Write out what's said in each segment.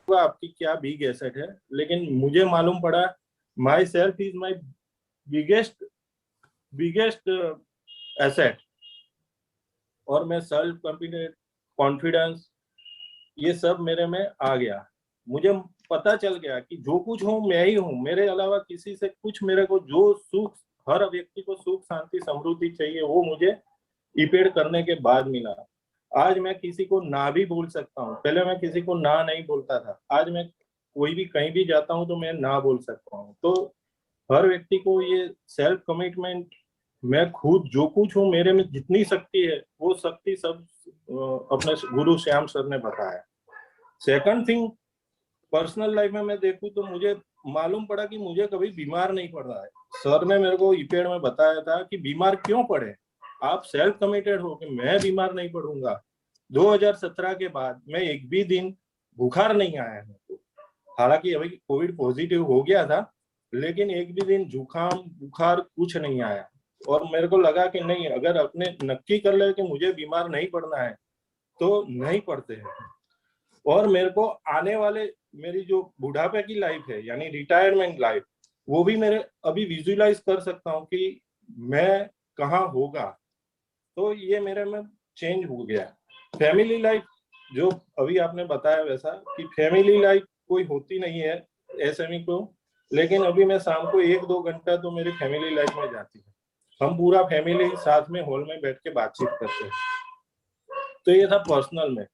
होगा आपकी क्या बिग एसेट है, लेकिन मुझे मालूम पड़ा my self is my biggest biggest asset. और मैं सेल्फ कॉन्फिडेंस ये सब मेरे में आ गया। मुझे पता चल गया कि जो कुछ हूँ मैं ही हूँ, मेरे अलावा किसी से कुछ, मेरे को जो सुख, हर व्यक्ति को सुख शांति समृद्धि चाहिए वो मुझे ईपेड करने के बाद मिला। आज मैं किसी को ना भी बोल सकता हूँ, पहले मैं किसी को ना नहीं बोलता था, आज मैं कोई भी कहीं भी जाता हूँ तो मैं ना बोल सकता हूँ। तो हर व्यक्ति को ये सेल्फ कमिटमेंट, मैं खुद जो कुछ हूँ, मेरे में जितनी शक्ति है वो शक्ति सब अपने गुरु श्याम सर ने बताया। सेकंड थिंग, पर्सनल लाइफ में मैं देखूं तो मुझे मालूम पड़ा कि मुझे कभी बीमार नहीं पड़ रहा है। सर ने मेरे को ईपेड में बताया था कि बीमार क्यों पड़े, आप सेल्फ कमिटेड हो कि मैं बीमार नहीं पड़ूंगा। 2017 के बाद मैं एक भी दिन बुखार नहीं आया है। हालांकि अभी कोविड पॉजिटिव हो गया था, लेकिन एक भी दिन जुकाम बुखार कुछ नहीं आया। और मेरे को लगा कि नहीं, अगर अपने नक्की कर ले कि मुझे बीमार नहीं पड़ना है तो नहीं पड़ते हैं। और मेरे को आने वाले मेरी जो बुढ़ापे की लाइफ है यानी रिटायरमेंट लाइफ, वो भी मेरे अभी विजुअलाइज कर सकता हूँ कि मैं कहाँ होगा। तो ये मेरे में चेंज हो गया। फैमिली लाइफ जो अभी आपने बताया वैसा कि फैमिली लाइफ कोई होती नहीं है एसएमई को, लेकिन अभी मैं शाम को 1-2 घंटा तो मेरी फैमिली लाइफ में जाती है। हम पूरा फैमिली साथ में हॉल में बैठ के बातचीत करते हैं। तो ये था पर्सनल में।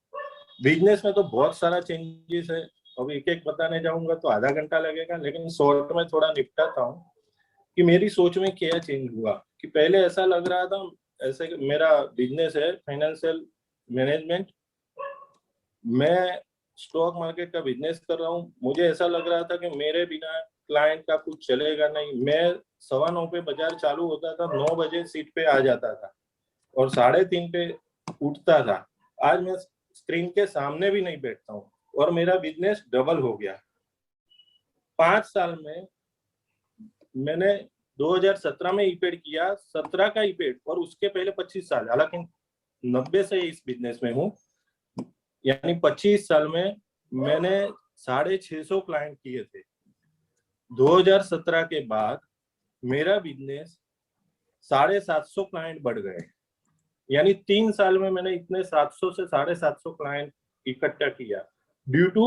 बिजनेस में तो बहुत सारा चेंजेस है, अब एक एक बताने जाऊंगा तो आधा घंटा लगेगा, लेकिन शॉर्ट में थोड़ा निपटाता हूँ कि मेरी सोच में क्या चेंज हुआ। कि पहले ऐसा लग रहा था, ऐसे मेरा बिजनेस है फाइनेंशियल मैनेजमेंट, मैं स्टॉक मार्केट का बिजनेस कर रहा हूँ, मुझे ऐसा लग रहा था कि मेरे बिना क्लाइंट का कुछ चलेगा नहीं। मैं 9:15 पे बाजार चालू होता था, 9 बजे सीट पे आ जाता था और 3:30 पे उठता था। आज मैं स्क्रीन के सामने भी नहीं बैठता हूँ और मेरा बिजनेस डबल हो गया 5 साल में। मैंने 2017 में ईपेड किया, 17 का ईपेड, और उसके पहले 25 साल, हालांकि 90 से इस बिजनेस में हूँ, यानी 25 साल में मैंने 650 क्लाइंट किए थे। 2017 के बाद मेरा बिजनेस 750 क्लाइंट बढ़ गए, यानी 3 साल में मैंने इतने 700 से 750 क्लाइंट इकट्ठा किया। ड्यू टू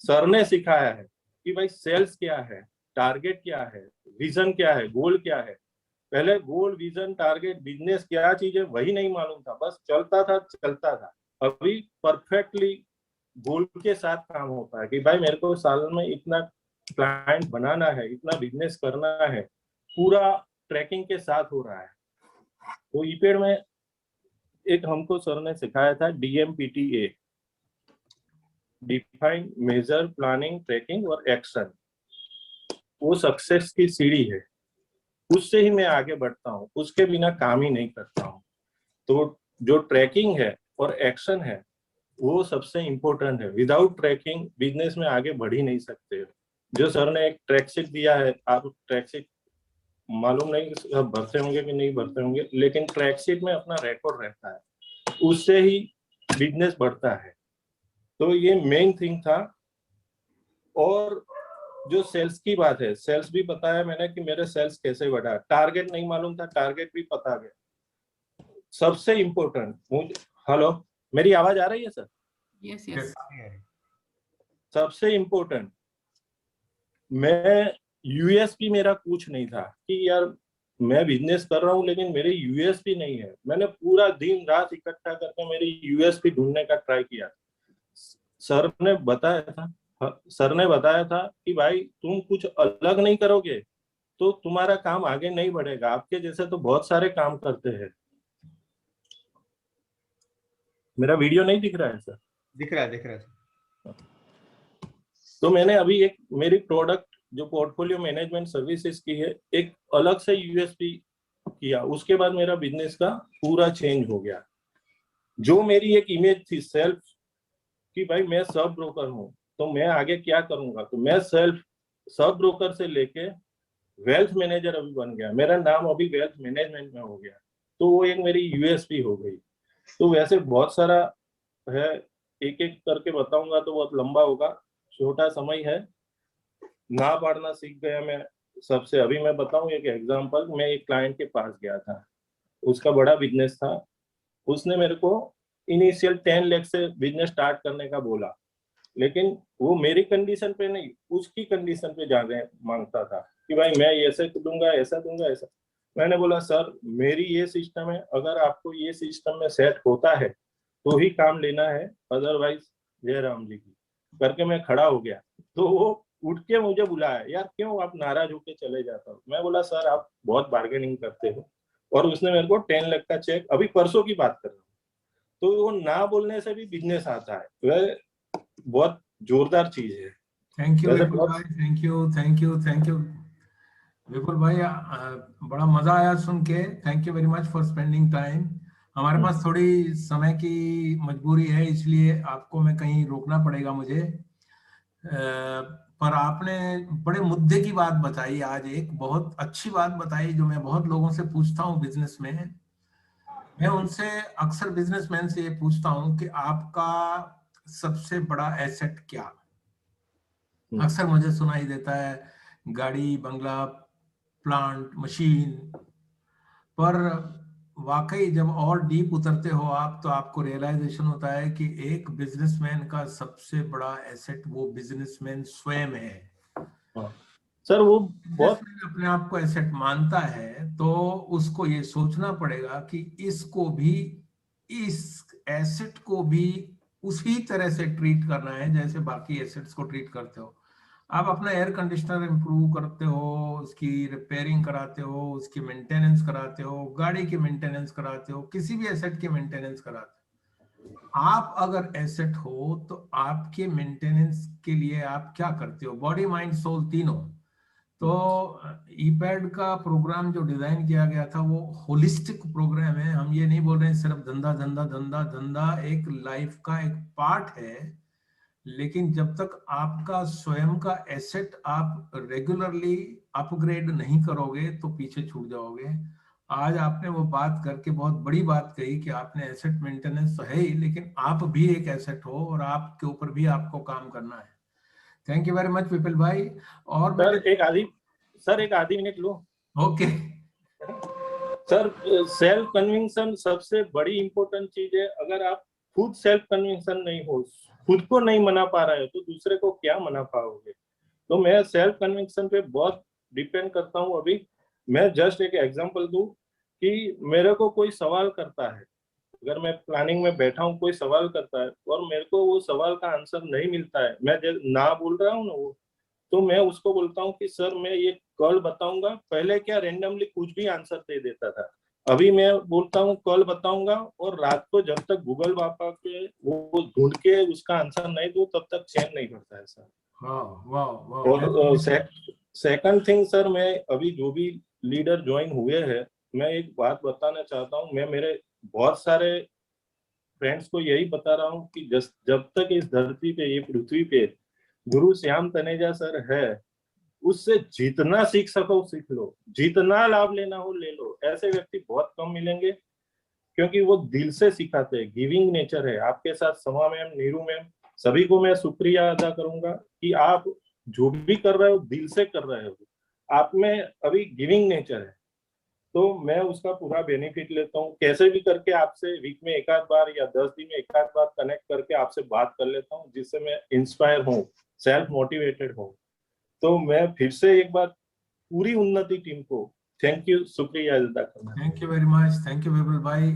सर ने सिखाया है कि भाई सेल्स क्या है, टारगेट क्या है, विजन क्या है, गोल क्या है। पहले गोल विजन टारगेट बिजनेस क्या चीज है वही नहीं मालूम था, बस चलता था। अभी परफेक्टली गोल के साथ काम होता है कि भाई मेरे को साल में इतना क्लाइंट बनाना है, इतना बिजनेस करना है, पूरा ट्रैकिंग के साथ हो रहा है। तो ईपेड में एक हमको सर ने सिखाया था DMPTA, define measure planning tracking और एक्शन। वो सक्सेस की सीढ़ी है, उससे ही मैं आगे बढ़ता हूँ, उसके बिना काम ही नहीं करता हूँ। तो जो ट्रैकिंग है और एक्शन है वो सबसे इम्पोर्टेंट है। विदाउट ट्रैकिंग बिजनेस में आगे बढ़ ही नहीं सकते। जो सर ने एक ट्रैक शीट दिया है, आप ट्रैक शीट मालूम नहीं सब भरते होंगे कि नहीं भरते होंगे, लेकिन ट्रैक शीट में अपना रिकॉर्ड रहता है, उससे ही बिजनेस बढ़ता है। तो ये मेन थिंग था। और जो सेल्स की बात है, सेल्स भी बताया मैंने कि मेरे सेल्स कैसे बढ़ा। टारगेट नहीं मालूम था, टारगेट भी पता गया। सबसे इम्पोर्टेंट मुझे, हेलो मेरी आवाज आ रही है सर? Yes yes. सबसे इम्पोर्टेंट, मैं यूएसपी मेरा कुछ नहीं था कि यार मैं बिजनेस कर रहा हूँ लेकिन मेरी यूएसपी नहीं है। मैंने पूरा दिन रात इकट्ठा करके मेरी यूएसपी ढूंढने का ट्राई किया। सर ने बताया था सर ने बताया था कि भाई तुम कुछ अलग नहीं करोगे तो तुम्हारा काम आगे नहीं बढ़ेगा, आपके जैसे तो बहुत सारे काम करते हैं। मेरा वीडियो नहीं दिख रहा है सर? दिख रहा है। तो मैंने अभी एक मेरी प्रोडक्ट जो पोर्टफोलियो मैनेजमेंट सर्विसेज की है, एक अलग से यूएसपी किया, उसके बाद मेरा बिजनेस का पूरा चेंज हो गया। जो मेरी एक इमेज थी सेल्फ कि भाई मैं सब ब्रोकर हूँ तो मैं आगे क्या करूंगा, तो मैं सेल्फ सब ब्रोकर से लेके वेल्थ मैनेजर अभी बन गया, मेरा नाम अभी वेल्थ मैनेजमेंट में हो गया। तो वो एक मेरी यूएसपी हो गई। तो वैसे बहुत सारा है, एक एक करके बताऊंगा तो बहुत लंबा होगा। छोटा समय है, ना पढ़ना सीख गया मैं सबसे। अभी मैं बताऊं एक एग्जांपल, मैं एक क्लाइंट के पास गया था, उसका बड़ा बिजनेस था, उसने मेरे को इनिशियल 10 लाख से बिजनेस स्टार्ट करने का बोला, लेकिन वो मेरी कंडीशन पे नहीं, उसकी कंडीशन पे जाके मांगता था कि भाई मैं ऐसे दूंगा, ऐसा दूंगा, ऐसा। मैंने बोला सर मेरी ये सिस्टम है, अगर आपको ये सिस्टम में सेट होता है तो ही काम लेना है, अदरवाइज जय राम जी की करके मैं खड़ा हो गया। तो वो उठ के मुझे बुलाया, यार क्यों आप नाराज होके चले जाता हो? मैं बोला सर आप बहुत बार्गेनिंग करते हो। और उसने मेरे को 10 लाख का चेक, अभी परसों की बात कर रहा हूँ। तो वो ना बोलने से भी बिजनेस आता है, वह बहुत जोरदार चीज है। थैंक यू वैसे विपुल बहुत भाई, thank you, thank you, thank you Vipul भाई। बड़ा मजा आया सुन के। Thank you very much for spending time. हमारे पास थोड़ी समय की मजबूरी है, इसलिए आपको मैं कहीं रोकना पड़ेगा मुझे। पर आपने बड़े मुद्दे की बात बताई आज, एक बहुत अच्छी बात बताई जो मैं बहुत लोगों से पूछता हूँ बिजनेस में। मैं उनसे अक्सर बिजनेसमैन से ये पूछता हूँ कि आपका सबसे बड़ा एसेट क्या। अक्सर मुझे सुनाई देता है गाड़ी, बंगला, प्लांट, मशीन, पर वाकई जब और डीप उतरते हो आप तो आपको रियलाइजेशन होता है कि एक बिजनेसमैन का सबसे बड़ा एसेट वो बिजनेसमैन स्वयं है। सर वो बहुत बिजनेसमैन अपने आप को एसेट मानता है तो उसको ये सोचना पड़ेगा कि इसको भी, इस एसेट को भी उसी तरह से ट्रीट करना है जैसे बाकी एसेट्स को ट्रीट करते हो। आप अपना एयर कंडीशनर इंप्रूव करते हो, उसकी रिपेयरिंग कराते हो, उसकी मेंटेनेंस कराते हो, गाड़ी की मेंटेनेंस कराते हो, किसी भी एसेट की मेंटेनेंस कराते हो। आप अगर एसेट हो तो आपके मेंटेनेंस के लिए आप क्या करते हो? बॉडी, माइंड, सोल तीनों। तो ईपैड का प्रोग्राम जो डिजाइन किया गया था वो होलिस्टिक प्रोग्राम है। हम ये नहीं बोल रहे हैं सिर्फ धंधा धंधा धंधा धंधा, एक लाइफ का एक पार्ट है। लेकिन जब तक आपका स्वयं का एसेट आप रेगुलरली अपग्रेड नहीं करोगे तो पीछे छूट जाओगे। आज आपने वो बात करके बहुत बड़ी बात कही कि आपने एसेट मेंटेनेंस तो है ही, लेकिन आप भी एक एसेट हो और आपके ऊपर भी आपको काम करना है। थैंक यू वेरी मच विपिल भाई। और सर मैंने, एक आधी minute low. Okay, sir self conviction सबसे बड़ी इंपॉर्टेंट चीज है। अगर आप खुद सेल्फ कन्विक्शन नहीं हो, खुद को नहीं मना पा रहे हो, तो दूसरे को क्या मना पाओगे? तो मैं सेल्फ कन्विक्शन पे बहुत डिपेंड करता हूँ। अभी मैं जस्ट एक एग्जांपल दूं कि मेरे को कोई सवाल करता है, अगर मैं प्लानिंग में बैठा हूँ, कोई सवाल करता है और मेरे को वो सवाल का आंसर नहीं मिलता है, मैं ना बोल रहा हूँ ना वो, तो मैं उसको बोलता हूँ कि सर मैं ये कल बताऊंगा। पहले क्या रेंडमली कुछ भी आंसर दे देता था, अभी मैं बोलता हूँ कल बताऊंगा, और रात को जब तक गूगल पापा के वो ढूंढ के उसका आंसर नहीं दो तब तक चैन नहीं पड़ता है सर। वाह वाह और वाह। सेकंड थिंग सर, मैं अभी जो भी लीडर ज्वाइन हुए हैं, मैं एक बात बताना चाहता हूँ। मैं मेरे बहुत सारे फ्रेंड्स को यही बता रहा हूँ कि जब तक इस धरती पे, ये पृथ्वी पे गुरु श्याम तनेजा सर है, उससे जितना सीख सको सीख लो, जितना लाभ लेना हो ले लो। ऐसे व्यक्ति बहुत कम मिलेंगे, क्योंकि वो दिल से सिखाते हैं, गिविंग नेचर है। आपके साथ समा मैम, नीरू मैम, सभी को मैं शुक्रिया अदा करूंगा कि आप जो भी कर रहे हो दिल से कर रहे हो, आप में अभी गिविंग नेचर है। तो मैं उसका पूरा बेनिफिट लेता हूँ, कैसे भी करके आपसे वीक में एक आध बार या 10 दिन में एक आध बार कनेक्ट करके आपसे बात कर लेता हूँ, जिससे मैं इंस्पायर हूँ, सेल्फ मोटिवेटेड हूँ। तो मैं फिर से एक बार पूरी उन्नति टीम को थैंक यू, शुक्रिया अदा करना थैंक यू चाहूंगा। Very much, thank you Vipul भाई।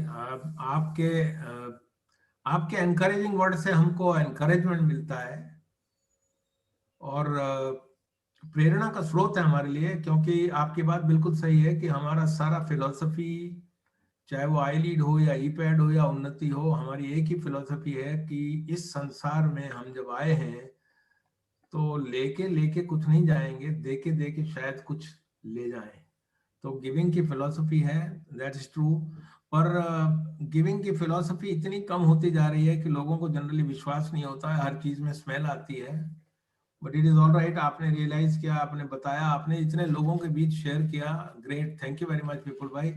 आपके आपके एनकरेजिंग वर्ड से हमको एनकरेजमेंट मिलता है और प्रेरणा का स्रोत है हमारे लिए। क्योंकि आपकी बात बिल्कुल सही है कि हमारा सारा फिलॉसफी, चाहे वो आई लीड हो या ईपैड हो या उन्नति हो, हमारी एक ही फिलॉसफी है कि इस संसार में हम जब आए हैं तो लेके लेके कुछ नहीं जाएंगे, देके देके शायद कुछ ले जाएं। तो गिविंग की फिलॉसफी है, दैट इज ट्रू। पर गिविंग की फिलॉसफी इतनी कम होती जा रही है कि लोगों को जनरली विश्वास नहीं होता है, हर चीज में स्मेल आती है। But it is all right, आपने रियलाइज किया, आपने बताया, आपने इतने लोगों के बीच शेयर किया। Great, thank you very much Vipul भाई।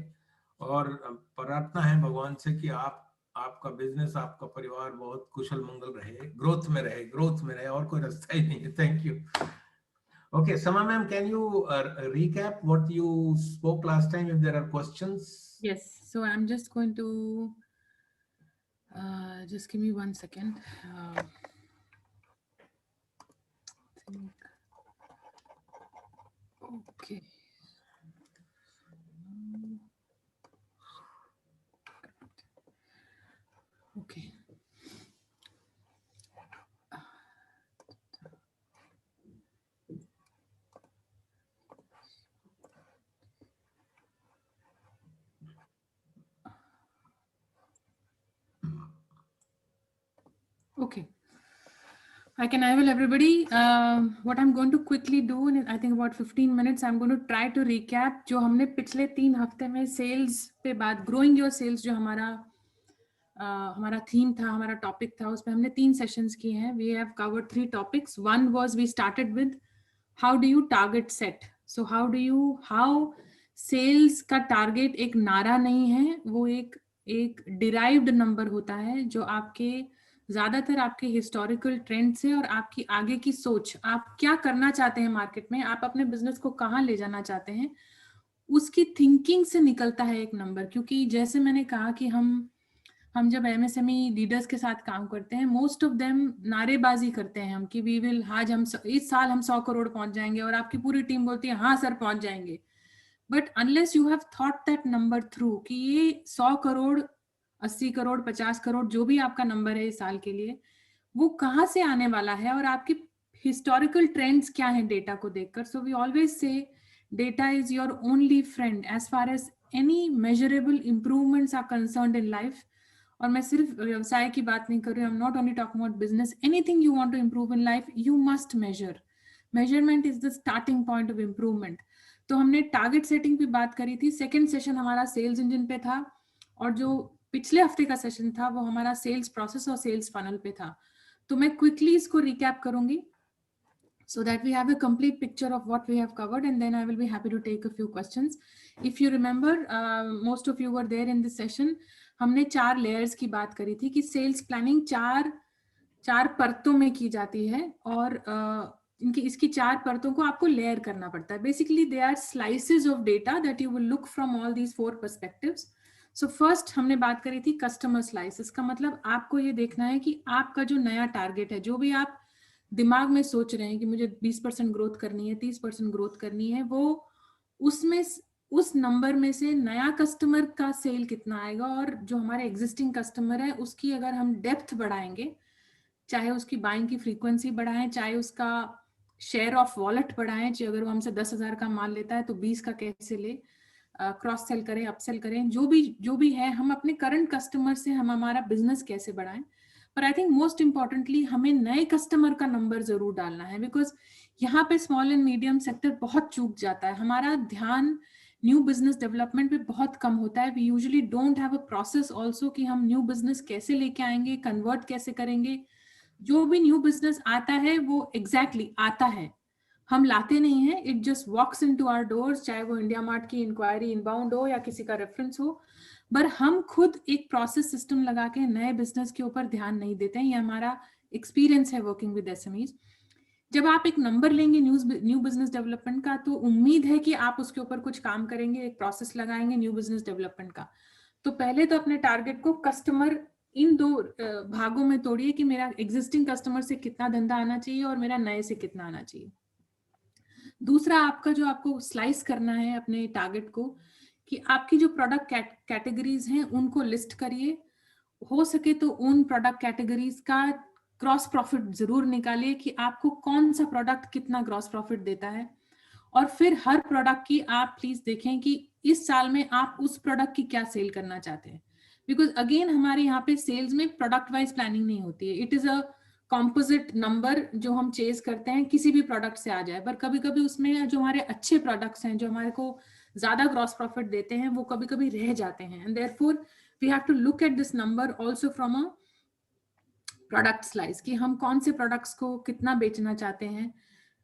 और प्रार्थना है भगवान से कि आप आपका बिजनेस, आपका परिवार बहुत कुशल मंगल रहे, ग्रोथ में रहे, और कोई रास्ता ही नहीं है। Thank you. Okay, Sama ma'am, can you recap what you spoke last time if there are questions? Yes, so I'm just going to just give me 1 second. Okay. Okay. Okay. I will everybody. What I'm going to quickly do in I think about 15 minutes, I'm going to try to recap जो हमने पिछले 3 हफ्ते में sales पे बात, growing your sales जो हमारा theme था, हमारा टॉपिक था, उसमें हमने 3 सेशंस किए हैं. We have covered 3 topics. One was we started with how do you target set. So how sales का टारगेट एक नारा नहीं है, वो एक डिराइव्ड नंबर होता है जो आपके ज्यादातर आपके हिस्टोरिकल ट्रेंड से और आपकी आगे की सोच, आप क्या करना चाहते हैं मार्केट में, आप अपने बिजनेस को कहाँ ले जाना चाहते हैं, उसकी थिंकिंग से निकलता है एक नंबर. क्योंकि जैसे मैंने कहा कि हम जब एमएसएमई लीडर्स के साथ काम करते हैं, मोस्ट ऑफ देम नारेबाजी करते हैं हम कि वी विल, आज हम इस साल हम 100 करोड़ पहुंच जाएंगे, और आपकी पूरी टीम बोलती है हाँ सर पहुंच जाएंगे. But unless you have thought that number through कि ये 100 करोड़ 80 करोड़ 50 करोड़ जो भी आपका नंबर है इस साल के लिए, वो कहाँ से आने वाला है और आपकी हिस्टोरिकल ट्रेंड्स क्या है डेटा को देखकर. So we always say data is your only friend as far as any measurable improvements are concerned in life. और मैं सिर्फ व्यवसाय की बात नहीं कर रही हूँ, I am not only talking about business. Anything you want to improve in life, you must measure. Measurement is the starting point of improvement. तो हमने टारगेट सेटिंग पे बात करी थी. सेकंड सेशन हमारा सेल्स इंजन पे था, और जो पिछले हफ्ते का सेशन था वो हमारा सेल्स प्रोसेस और सेल्स फनल पे था. तो मैं क्विकली इसको रिकैप करूंगी so that we have a complete picture of what we have covered, and then I will be happy to take a few questions. If you remember, most of you were there in this session. हमने 4 layers की बात करी थी कि sales planning 4 परतों में की जाती है, और इसकी 4 परतों को आपको लेयर करना पड़ता है. Basically they are slices of data that you will look from all these 4 perspectives. So first हमने बात करी थी कस्टमर स्लाइसेस का. मतलब आपको ये देखना है कि आपका जो नया टारगेट है, जो भी आप दिमाग में सोच रहे हैं कि मुझे 20% ग्रोथ करनी है, 30% ग्रोथ करनी है, वो उसमें उस नंबर में से नया कस्टमर का सेल कितना आएगा, और जो हमारे एग्जिस्टिंग कस्टमर है उसकी अगर हम डेप्थ बढ़ाएंगे, चाहे उसकी बाइंग की फ्रीक्वेंसी बढ़ाएं, चाहे उसका शेयर ऑफ वॉलेट बढ़ाएं, चाहे अगर वो हमसे 10,000 का माल लेता है तो 20 का कैसे ले, क्रॉस सेल करें, अपसेल करें, जो भी है, हम अपने करंट कस्टमर से हम हमारा बिजनेस कैसे बढ़ाएं. पर आई थिंक मोस्ट इंपॉर्टेंटली हमें नए कस्टमर का नंबर जरूर डालना है, बिकॉज यहाँ पे स्मॉल एंड मीडियम सेक्टर बहुत चूक जाता है. हमारा ध्यान न्यू बिजनेस डेवलपमेंट पे बहुत कम होता है. We usually don't have a process also कि हम न्यू बिजनेस कैसे लेके आएंगे, कन्वर्ट कैसे करेंगे. जो भी न्यू बिजनेस आता है वो एग्जैक्टली आता है, हम लाते नहीं हैं. It just walks into our doors, चाहे वो इंडिया मार्ट की इंक्वायरी इनबाउंड हो या किसी का रेफरेंस हो. पर हम खुद एक प्रोसेस सिस्टम लगा के नए बिजनेस के ऊपर ध्यान नहीं देते हैं. ये हमारा एक्सपीरियंस है वर्किंग विद एसएमईज. जब आप एक नंबर लेंगे न्यू बिजनेस डेवलपमेंट का, तो उम्मीद है कि आप उसके ऊपर कुछ काम करेंगे, एक प्रोसेस लगाएंगे न्यू बिजनेस डेवलपमेंट का. तो पहले तो अपने टारगेट को कस्टमर इन 2 भागों में तोड़िए कि मेरा एग्जिस्टिंग कस्टमर से कितना धंधा आना चाहिए और मेरा नए से कितना आना चाहिए. दूसरा, आपका जो आपको स्लाइस करना है अपने टारगेट को, कि आपकी जो प्रोडक्ट कैटेगरीज हैं उनको लिस्ट करिए. हो सके तो उन प्रोडक्ट कैटेगरीज का ग्रॉस प्रॉफिट जरूर निकालिए कि आपको कौन सा प्रोडक्ट कितना ग्रॉस प्रॉफिट देता है. और फिर हर प्रोडक्ट की आप प्लीज देखें कि इस साल में आप उस प्रोडक्ट की क्या सेल करना चाहते हैं. बिकॉज अगेन हमारे यहाँ पे सेल्स में प्रोडक्ट वाइज प्लानिंग नहीं होती है. It is a composite number जो हम चेज करते हैं किसी भी प्रोडक्ट से आ जाए. पर कभी कभी उसमें जो हमारे अच्छे प्रोडक्ट्स हैं, जो हमारे को ज्यादा ग्रॉस प्रॉफिट देते हैं, वो कभी कभी रह जाते हैं. And therefore we have to look at this number also from a product slice, कि हम कौन से प्रोडक्ट्स को कितना बेचना चाहते हैं.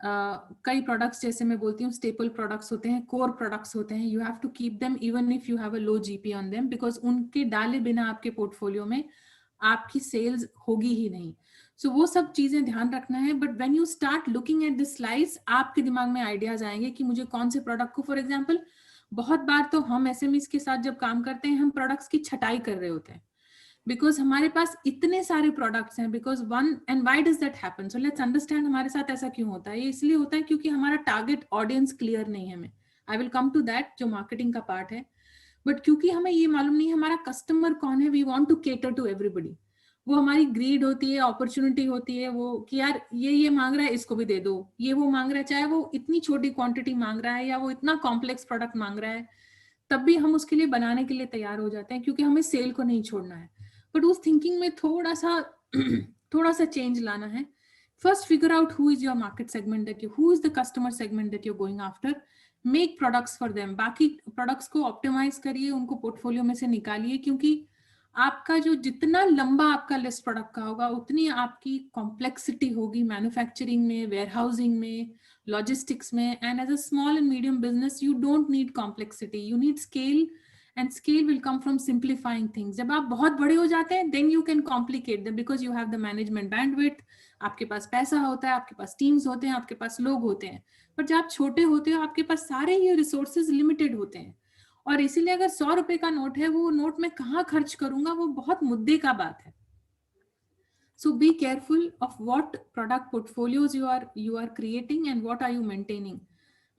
कई प्रोडक्ट्स जैसे मैं बोलती हूँ स्टेपल प्रोडक्ट्स होते हैं, कोर प्रोडक्ट्स होते हैं, you have to keep them even if you have a low GP on them, because उनके डाले बिना आपके पोर्टफोलियो में आपकी सेल्स होगी ही नहीं. सो वो सब चीजें ध्यान रखना है. But when you start looking at this slides, आपके दिमाग में आइडियाज आएंगे कि मुझे कौन से प्रोडक्ट को, फॉर एग्जांपल बहुत बार तो हम एसएमईज के साथ जब काम करते हैं, हम प्रोडक्ट्स की छटाई कर रहे होते हैं बिकॉज हमारे पास इतने सारे प्रोडक्ट्स हैं. Because one and why does that happen? So let's understand हमारे साथ ऐसा क्यों होता है. ये इसलिए होता है क्योंकि हमारा टारगेट ऑडियंस क्लियर नहीं है. हमें, I will come to that, जो मार्केटिंग का पार्ट है. बट क्योंकि हमें ये मालूम नहीं है हमारा कस्टमर कौन है, we want to cater to everybody. वो हमारी ग्रीड होती है, अपॉर्चुनिटी होती है वो कि यार ये मांग रहा है, इसको भी दे दो. ये वो मांग रहा है, चाहे वो इतनी छोटी क्वांटिटी मांग रहा है या वो इतना कॉम्प्लेक्स प्रोडक्ट मांग रहा है, तब भी हम उसके लिए बनाने के लिए तैयार हो जाते हैं क्योंकि हमें सेल को नहीं छोड़ना है. बट उस थिंकिंग में थोड़ा सा चेंज लाना है. First figure out who is your market segment, that you, who is the customer segment that you going after. Make products for them. बाकी प्रोडक्ट्स को ऑप्टिमाइज करिए, उनको पोर्टफोलियो में से निकालिए, क्योंकि आपका जो जितना लंबा आपका लिस्ट प्रोडक्ट का होगा, उतनी आपकी कॉम्प्लेक्सिटी होगी मैन्युफैक्चरिंग में, वेयरहाउसिंग में, लॉजिस्टिक्स में. And as a small and medium business you don't need complexity, you need scale. And scale will come from simplifying things. जब आप बहुत बड़े हो जाते हैं, then you can complicate them because you have the management bandwidth. आपके पास पैसा होता है, आपके पास टीम्स होते हैं, आपके पास लोग होते हैं. पर जब आप छोटे होते हो, आपके पास सारे ये रिसोर्सेज लिमिटेड होते हैं. और इसीलिए अगर 100 रुपए का नोट है, वो नोट में कहाँ खर्च करूंगा, वो बहुत मुद्दे का बात है. So be careful of what product portfolios you are creating and what are you maintaining.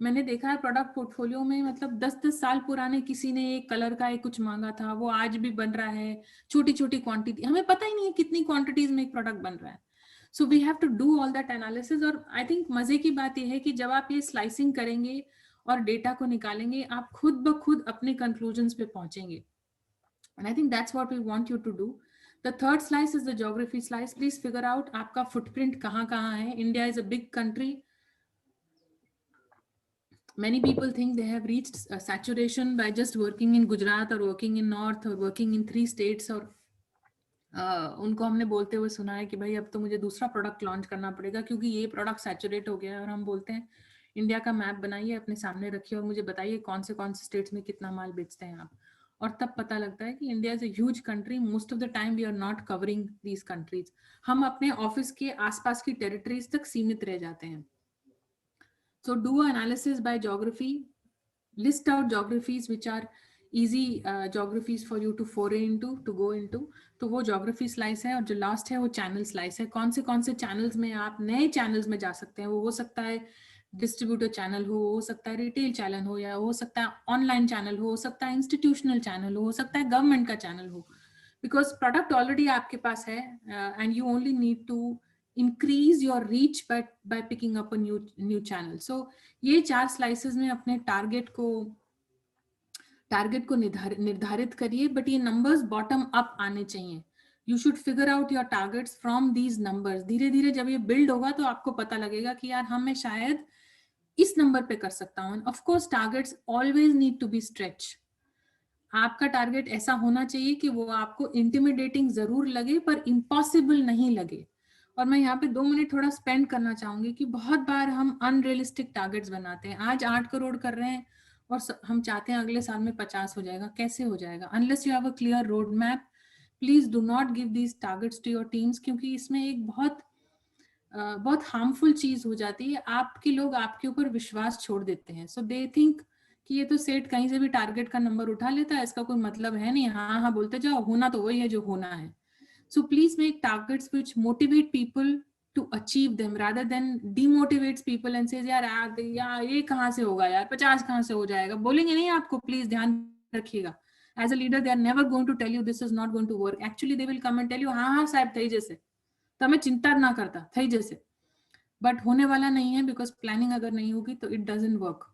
मैंने देखा है प्रोडक्ट पोर्टफोलियो में, मतलब 10-10 साल पुराने किसी ने एक कलर का एक कुछ मांगा था, वो आज भी बन रहा है, छोटी छोटी क्वांटिटी, हमें पता ही नहीं है कितनी क्वांटिटीज में एक प्रोडक्ट बन रहा है. So we have to do all that analysis. और आई थिंक मजे की बात यह है कि जब आप ये स्लाइसिंग करेंगे और डेटा को निकालेंगे, आप खुद ब खुद अपने कंक्लूजन्स पे पहुंचेंगे. And I think that's what we want you to do. The third slice is the geography slice. Please figure out आपका फुटप्रिंट कहाँ कहाँ है. India is a big country. Many people think they have reached saturation by just working in Gujarat or working in North or working in 3 states. और उनको हमने बोलते हुए सुना है कि भाई अब तो मुझे दूसरा प्रोडक्ट लॉन्च करना पड़ेगा क्योंकि ये प्रोडक्ट सैचुरेट हो गया है. और हम बोलते हैं इंडिया का मैप बनाइए, अपने सामने रखिए और मुझे बताइए कौन से स्टेट्स में कितना माल बेचते हैं आप. और तब पता लगता है कि India is a huge country. Most of the time we are not covering these countries. हम अपने ऑफिस के आसपास की टेरिटरीज तक सीमित रह जाते हैं. So do an analysis by geography, list out geographies which are easy geographies for you to foray into, to go into. तो वो geography slice है. और जो last है वो channel slice है. कौन से channels में आप नए channels में जा सकते हैं. वो हो सकता है distributor channel हो सकता है retail channel हो, या हो सकता है online channel हो सकता है institutional channel हो सकता है government का channel हो. Because product already आपके पास है and you only need to increase your reach by picking up a new channel. So ये 4 slices में अपने टारगेट को निर्धारित करिए. बट ये नंबर्स बॉटम अप आने चाहिए. You should figure out your targets from these numbers. धीरे धीरे जब ये बिल्ड होगा तो आपको पता लगेगा कि यार हम मैं शायद इस नंबर पे कर सकता हूँ. Of course targets always need to be stretch. आपका टारगेट ऐसा होना चाहिए कि वो आपको इंटिमिडेटिंग जरूर लगे पर इम्पॉसिबल नहीं लगे. और मैं यहाँ पे 2 मिनट थोड़ा स्पेंड करना चाहूंगी कि बहुत बार हम अनरियलिस्टिक टारगेट्स बनाते हैं. आज 8 करोड़ कर रहे हैं और हम चाहते हैं अगले साल में 50 हो जाएगा. कैसे हो जाएगा? Unless you have a clear road map, please do not give these targets to your teams, क्योंकि इसमें एक बहुत हार्मफुल चीज हो जाती है. आपके लोग आपके ऊपर विश्वास छोड़ देते हैं. सो दे थिंक कि ये तो सेट कहीं से भी टारगेट का नंबर उठा लेता है, इसका कोई मतलब है नहीं, हाँ हाँ बोलते जाओ, होना तो वही है जो होना है. So please make targets which motivate people to achieve them rather than demotivates people and says यार ये कहाँ से होगा यार, 50 कहाँ से हो जाएगा. बोलेंगे नहीं आपको. प्लीज ध्यान रखिएगा. As a leader they are never going to tell you this is not going to work. Actually they will come and tell you हाँ साहब थई जैसे, तो हमें चिंता ना करता थई जैसे. बट होने वाला नहीं है because planning अगर नहीं होगी तो it doesn't work.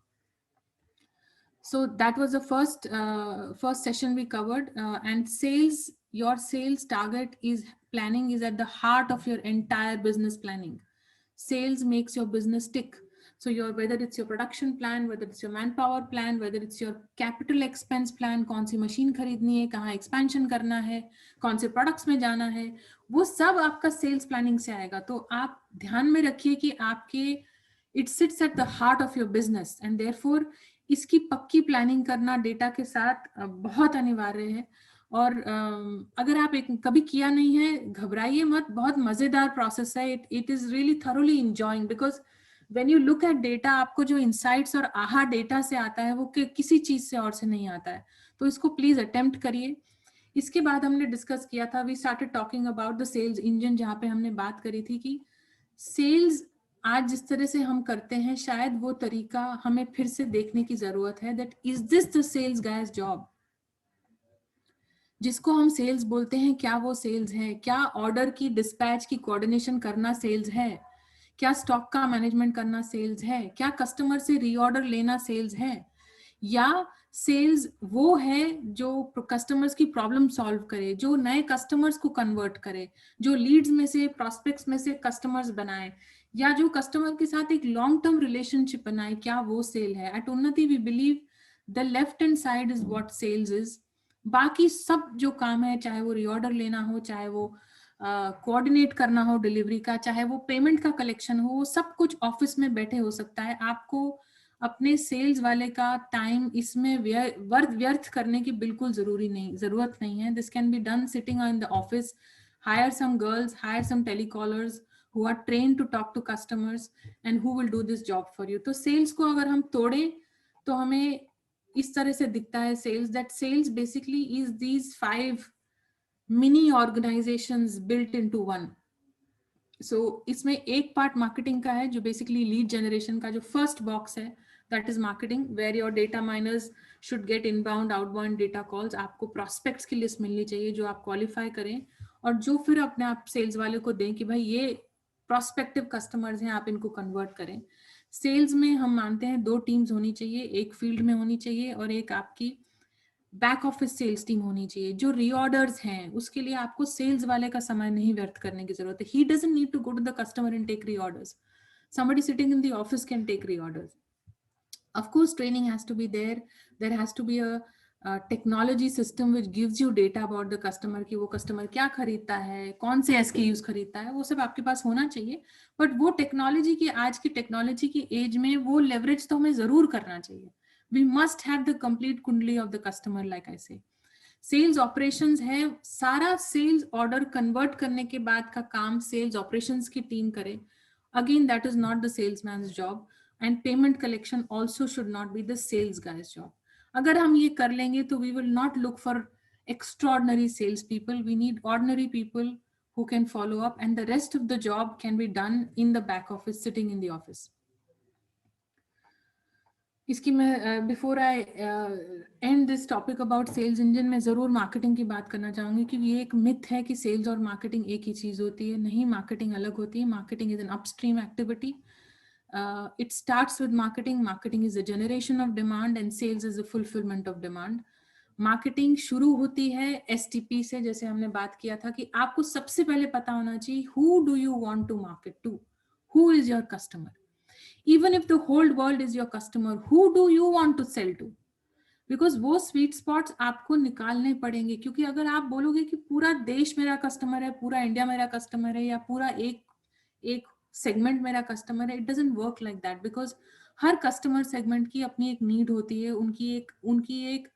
So that was the first session we covered. And sales, your sales target is planning is at the heart of your entire business planning. Sales makes your business tick. So whether it's your production plan, whether it's your manpower plan, whether it's your capital expense plan, कौन सी machine खरीदनी है, कहाँ expansion करना है, कौन से products में जाना है, वो सब आपका sales planning से आएगा. तो आप ध्यान में रखिए कि आपके It sits at the heart of your business and therefore इसकी पक्की प्लानिंग करना डेटा के साथ बहुत अनिवार्य है। और अगर आप एक कभी किया नहीं है, घबराइए मत, बहुत मजेदार प्रोसेस है। It is really thoroughly enjoying because when you look at data, आपको जो इंसाइट्स और आहा डेटा से आता है वो किसी चीज से और से नहीं आता है। तो इसको प्लीज अटेम्प्ट करिए। इसके बाद हमने डिस्कस किया था, we started talking about the sales engine, जहाँ पे हमने बात करी थी कि सेल्स आज जिस तरह से हम करते हैं शायद वो तरीका हमें फिर से देखने की जरूरत है। That is this the sales guys job? जिसको हम सेल्स बोलते हैं, क्या वो सेल्स है? क्या ऑर्डर की डिस्पैच की कोऑर्डिनेशन करना सेल्स है? क्या स्टॉक का मैनेजमेंट करना सेल्स है? क्या कस्टमर से रीऑर्डर लेना सेल्स है? या सेल्स वो है जो कस्टमर्स की प्रॉब्लम सॉल्व करे, जो नए कस्टमर्स को कन्वर्ट करे, जो लीड्स में से, प्रॉस्पेक्ट्स में से कस्टमर्स बनाए, या जो कस्टमर के साथ एक लॉन्ग टर्म रिलेशनशिप बनाए? क्या वो सेल है? At Unnati we believe the left hand side is what sales is. बाकी सब जो काम है, चाहे वो रीऑर्डर लेना हो, चाहे वो कोऑर्डिनेट करना हो डिलीवरी का, चाहे वो पेमेंट का कलेक्शन हो, वो सब कुछ ऑफिस में बैठे हो सकता है। आपको अपने सेल्स वाले का टाइम इसमें व्यर्थ करने की बिल्कुल जरूरत नहीं है। This can be done sitting in the office. Hire some girls, hire some telecallers who are trained to talk to customers and who will do this job for you. तो सेल्स को अगर हम तोड़ें तो हमें इस तरह से दिखता है sales, that sales basically is these 5 mini organisations built into one. So इसमें एक पार्ट मार्केटिंग का है जो बेसिकली लीड जनरेशन का जो फर्स्ट बॉक्स है, that is marketing, where your data miners should get inbound outbound data calls. आपको prospects की लिस्ट मिलनी चाहिए जो आप क्वालिफाई करें और जो फिर अपने आप सेल्स वाले को दें कि भाई ये प्रॉस्पेक्टिव कस्टमर्स हैं, आप इनको कन्वर्ट करें। सेल्स में हम मानते हैं 2 टीम्स होनी चाहिए, एक फील्ड में होनी चाहिए और एक आपकी बैक ऑफिस सेल्स टीम होनी चाहिए। जो रीऑर्डर्स हैं उसके लिए आपको सेल्स वाले का समय नहीं व्यर्थ करने की जरूरत है। He doesn't need to go to the customer and take reorders. somebody sitting in the office can take reorders. Of course training has to be there has to be a technology system which gives you data about the customer कि वो customer क्या खरीदता है, कौन से SKUs खरीदता है, वो सब आपके पास होना चाहिए। बट वो टेक्नोलॉजी की, आज की टेक्नोलॉजी की एज में वो लेवरेज तो हमें जरूर करना चाहिए। We must have the complete कुंडली of the customer, like I say. Sales operations है, सारा सेल्स ऑर्डर कन्वर्ट करने के बाद का काम सेल्स ऑपरेशंस की टीम करे। Again that is not the salesman's job and payment collection also should not be the sales guys job. अगर हम ये कर लेंगे तो we will not look for extraordinary sales people. We need ordinary people who can follow up, and the rest of the job can be done in the back office, sitting in the office. इसकी मैं before I end this topic about sales engine में जरूर marketing की बात करना चाहूंगी कि ये एक मिथ है कि सेल्स और मार्केटिंग एक ही चीज होती है। नहीं, मार्केटिंग अलग होती है। Marketing is an upstream activity. It starts with marketing. Marketing is the generation of demand and sales is the fulfillment of demand. Marketing शुरू होती है STP से, जैसे हमने बात किया था कि आपको सबसे पहले पता होना चाहिए who do you want to market to, who is your customer. Even if the whole world is your customer, who do you want to sell to? Because वो स्वीट स्पॉट्स आपको निकालने पड़ेंगे। क्योंकि अगर आप बोलोगे कि पूरा देश मेरा कस्टमर है, पूरा इंडिया मेरा कस्टमर है, या पूरा एक सेगमेंट मेरा कस्टमर है, it doesn't work like that. Because her customer segment की अपनी एक नीड होती है, उनकी एक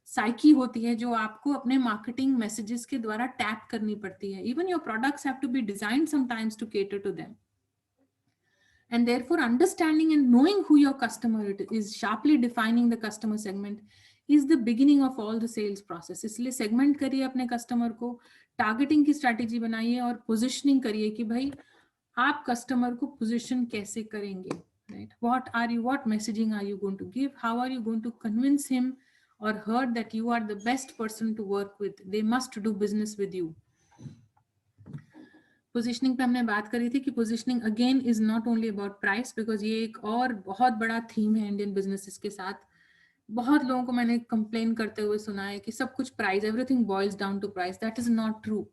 साइकी होती है जो आपको अपने मार्केटिंग मैसेजेस के द्वारा टैप करनी पड़ती है। Even your products have to be designed sometimes to cater to them. And therefore, understanding and knowing who your customer is, sharply defining the customer segment, is the beginning of all the sales process. इसलिए segment करिए अपने customer को, targeting की strategy बनाइए और positioning करिए कि भाई आप customer को position कैसे करेंगे, right? What messaging are you going to give? How are you going to convince him or her that you are the best person to work with? They must do business with you. Positioning पे हमने बात करी थी कि positioning again is not only about price, because ये एक और बहुत बड़ा थीम है इंडियन बिजनेसेस के साथ। बहुत लोगों को मैंने कंप्लेन करते हुए सुना है कि सब कुछ price, everything boils down to price. That is not true.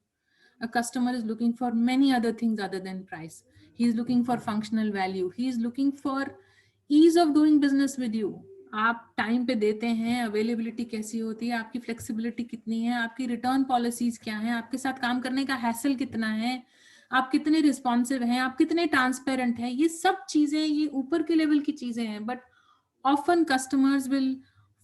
A customer is looking for many other things other than price. He is looking for functional value, he is looking for ease of doing business with you. आप time पे देते हैं, availability कैसी होती है, आपकी flexibility कितनी है, आपकी रिटर्न पॉलिसीज क्या है, आपके साथ काम करने का हैसल कितना है, आप कितने रिस्पॉन्सिव हैं, आप कितने ट्रांसपेरेंट हैं, ये सब चीजें ये ऊपर के लेवल की चीजें हैं. But often customers will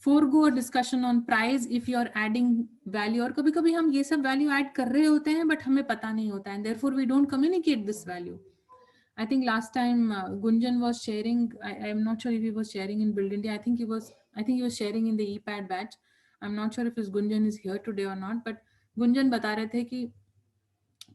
forego a discussion on price if you are adding value. और कभी कभी हम ये सब वैल्यू ऐड कर रहे होते हैं बट हमें पता नहीं होता है, and therefore we don't communicate this value. I think last time Gunjan was sharing, I am not sure if he was sharing in Build India. I think he was sharing in the ePad batch. I'm not sure if his Gunjan is here today or not, but Gunjan बता रहे थे कि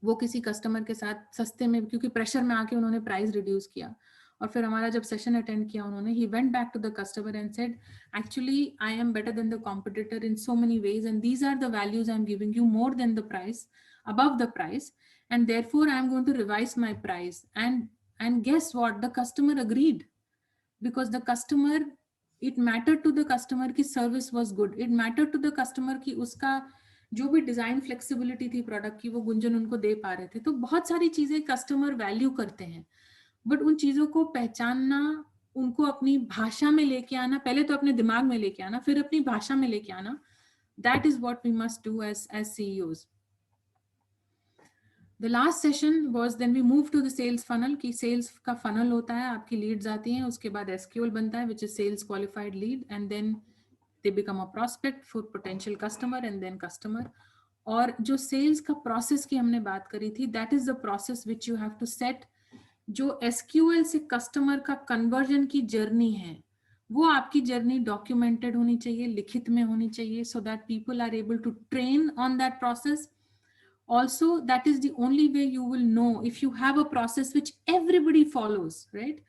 वो किसी customer के साथ सस्ते में, क्योंकि प्रेशर में आके उन्होंने प्राइस रिड्यूस किया, और फिर हमारा जब सेशन अटेंड किया उन्होंने, he went back to the customer and said, actually I am better than the competitor in so many ways, and these are the values I'm giving you more than the price, above the price, and therefore I'm going to revise my price. And guess what, the customer agreed, because the customer, it mattered to the customer कि service was good, it mattered to the customer कि उसका जो भी design flexibility थी product की वो गुंजन उनको दे पा रहे थे. तो बहुत सारी चीजें कस्टमर वैल्यू करते हैं, बट उन चीजों को पहचानना, उनको अपनी भाषा में लेके आना, पहले तो अपने दिमाग में लेके आना, फिर अपनी भाषा में लेके आना, that is what we must do as CEOs. The last session was, then we moved to the sales funnel, कि sales का funnel होता है, आपकी leads आती हैं, उसके बाद SQL बनता है, which is sales qualified lead, and then they become a prospect for potential customer and then customer. और जो sales का process की हमने बात करी थी, that is the process which you have to set. जो SQL से customer का conversion की journey है, वो आपकी journey documented होनी चाहिए, लिखित में होनी चाहिए, so that people are able to train on that process. Also, that is the only way you will know, if you have a process which everybody follows, right?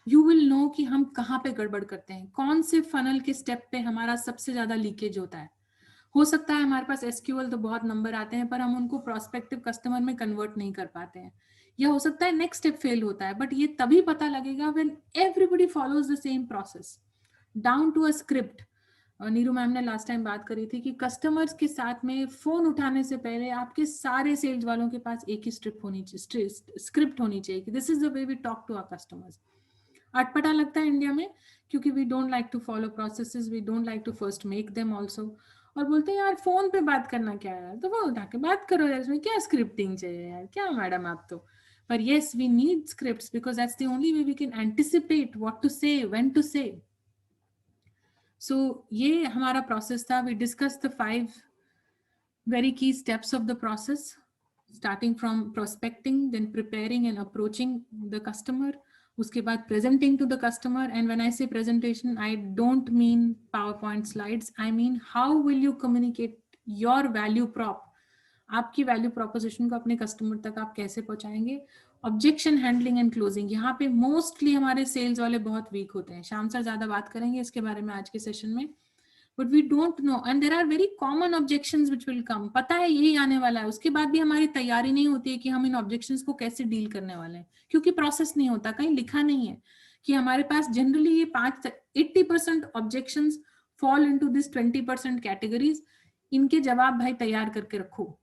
You will know कि हम कहाँ पे गड़बड़ करते हैं, कौन से funnel के step पे हमारा सबसे ज्यादा लीकेज होता है. हो सकता है हमारे पास SQL तो बहुत नंबर आते हैं पर हम उनको प्रोस्पेक्टिव कस्टमर में कन्वर्ट नहीं कर पाते हैं, या हो सकता है नेक्स्ट स्टेप फेल होता है, बट ये तभी पता लगेगा when everybody follows the same process down to a script. Neeru ma'am ने लास्ट टाइम बात करी थी कि कस्टमर्स के साथ में फोन उठाने से पहले आपके सारे सेल्स वालों के पास एक ही स्क्रिप्ट होनी चाहिए कि this is the way we talk to our customers. अटपटा लगता है इंडिया में क्योंकि we don't like to follow processes, we don't like to first make them also, और बोलते हैं यार फोन पे बात करना क्या है, तो फोन उठा के बात करो यार, इसमें क्या स्क्रिप्टिंग चाहिए यार, क्या मैडम आप तो. पर yes, we need scripts because that's the only way we can anticipate what to say, when to say. So ये हमारा प्रोसेस था. We discuss the 5 very key steps of the process, starting from prospecting, then preparing and approaching the customer, उसके बाद presenting to the customer. And when I say presentation, I don't mean PowerPoint slides, I mean how will you communicate your value prop, आपकी value proposition को अपने customer तक आप कैसे पहुंचाएंगे. Objection handling and closing, यहाँ पे मोस्टली हमारे सेल्स वाले बहुत वीक होते हैं. श्याम सर ज्यादा बात करेंगे इसके बारे में आज के सेशन में, but we don't know, and there are very common objections which will come. पता है यही आने वाला है, उसके बाद भी हमारी तैयारी नहीं होती है कि हम इन ऑब्जेक्शंस को कैसे डील करने वाले हैं, क्योंकि प्रोसेस नहीं होता, कहीं लिखा नहीं है कि हमारे पास जनरली ये 80% objections fall into this 20% categories, इनके जवाब भाई तैयार करके रखो,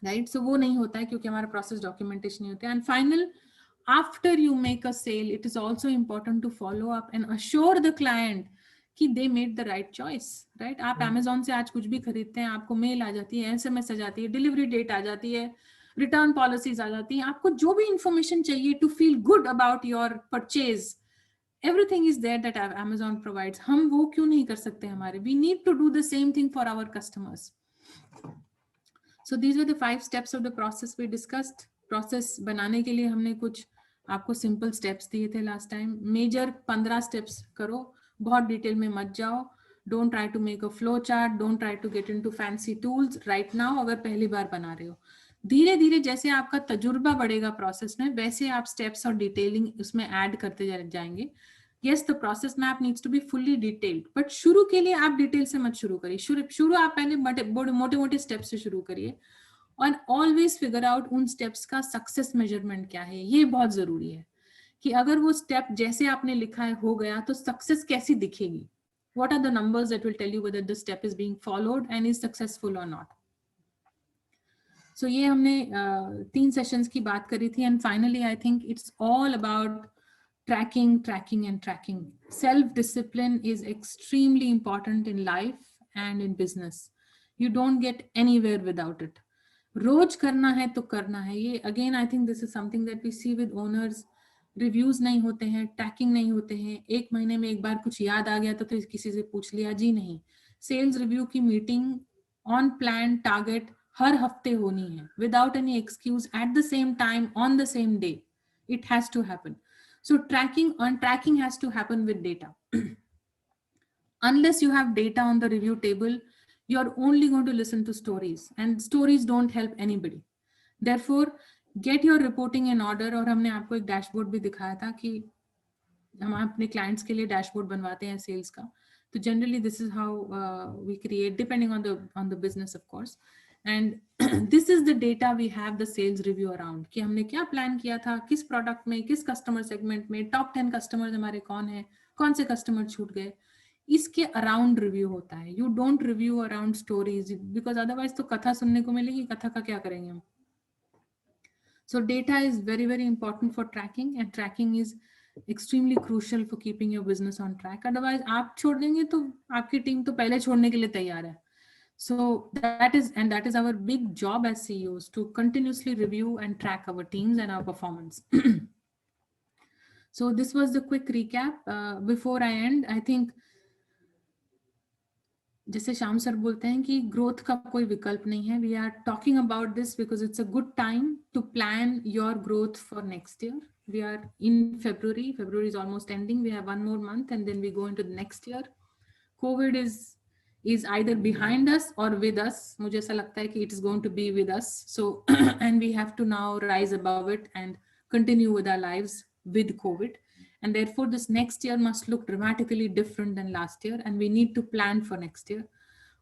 राइट. सो वो नहीं होता है क्योंकि हमारा प्रोसेस डॉक्यूमेंटेशन नहीं होता है. And final, after you make a sale, it is also important to follow up and assure the client कि they made the right choice, right. आप Amazon से आज कुछ भी खरीदते हैं, आपको मेल आ जाती है, SMS आ जाती है, डिलीवरी डेट आ जाती है, रिटर्न पॉलिसीज आ जाती हैं, आपको जो भी इंफॉर्मेशन चाहिए to feel good about your purchase, everything is there that Amazon provides. हम वो क्यों नहीं कर सकते हमारे? We need to do the same thing for our customers. So these were the 5 steps of the process we discussed. Process बनाने के लिए हमने कुछ आपको simple steps दिए थे last time. Major 15 steps करो, बहुत डिटेल में मत जाओ. Don't try to make a flow chart. Don't try to get into fancy tools right now. अगर पहली बार बना रहे हो, धीरे धीरे जैसे आपका तजुर्बा बढ़ेगा प्रोसेस में, वैसे आप स्टेप्स और डिटेलिंग उसमें ऐड करते जाएंगे. Yes, the process map needs to be fully detailed, but शुरू के लिए आप डिटेल से मत शुरू करिए. शुरू आप पहले मोटे मोटे स्टेप से शुरू करिए, और ऑलवेज फिगर आउट उन स्टेप्स का सक्सेस मेजरमेंट क्या है. ये बहुत जरूरी है कि अगर वो स्टेप जैसे आपने लिखा है हो गया तो सक्सेस कैसी दिखेगी. What are the numbers that will tell you whether the step is being followed and is successful or not? So ये हमने 3 सेशंस की बात करी थी. And finally I think it's all about tracking and tracking. Self-discipline is extremely important in life and in business. You don't get anywhere without it. रोज करना है तो करना है। ये again I think this is something that we see with owners. Reviews नहीं होते हैं, ट्रैकिंग नहीं होते हैं, एक महीने में एक बार कुछ याद आ गया तो किसी से पूछ लिया, जी नहीं। सेल्स रिव्यू की मीटिंग ऑन प्लान टारगेट हर हफ्ते होनी है, without any excuse, at the same time, on the same day, it has to happen. So tracking has to happen with data. Unless you have data on the review table, you're only going to listen to stories, and stories don't help anybody. Therefore, get your reporting in order. और हमने आपको एक dashboard भी दिखाया था कि हम अपने क्लाइंट्स के लिए डैशबोर्ड बनवाते हैं सेल्स का। तो generally this is how we create, depending on the business of course. And this is the data we have the sales review around, कि हमने क्या प्लान किया था, किस प्रोडक्ट में, किस कस्टमर सेगमेंट में, टॉप 10 कस्टमर्स हमारे कौन है, कौन से कस्टमर छूट गए, इसके अराउंड रिव्यू होता है। You don't review around stories, because otherwise तो कथा सुनने को मिलेगी, कथा का क्या करेंगे हम। So data is very, very important for tracking, and tracking is extremely crucial for keeping your business on track. Otherwise, आप छोड़ देंगे तो आपकी टीम तो पहले छोड़ने के लिए तैयार है। So that is our big job as CEOs, to continuously review and track our teams and our performance. So this was the quick recap. Before I end, I think जैसे श्याम सर बोलते हैं कि ग्रोथ का कोई विकल्प नहीं है। We are talking about this because it's a good time to plan your growth for next year. We are in February. February is almost ending. We have one more month and then we go into the next year. COVID is either behind us or with us. मुझे ऐसा लगता है कि it is going to be with us. So and we have to now rise above it and continue with our lives with COVID. And therefore this next year must look dramatically different than last year, and we need to plan for next year.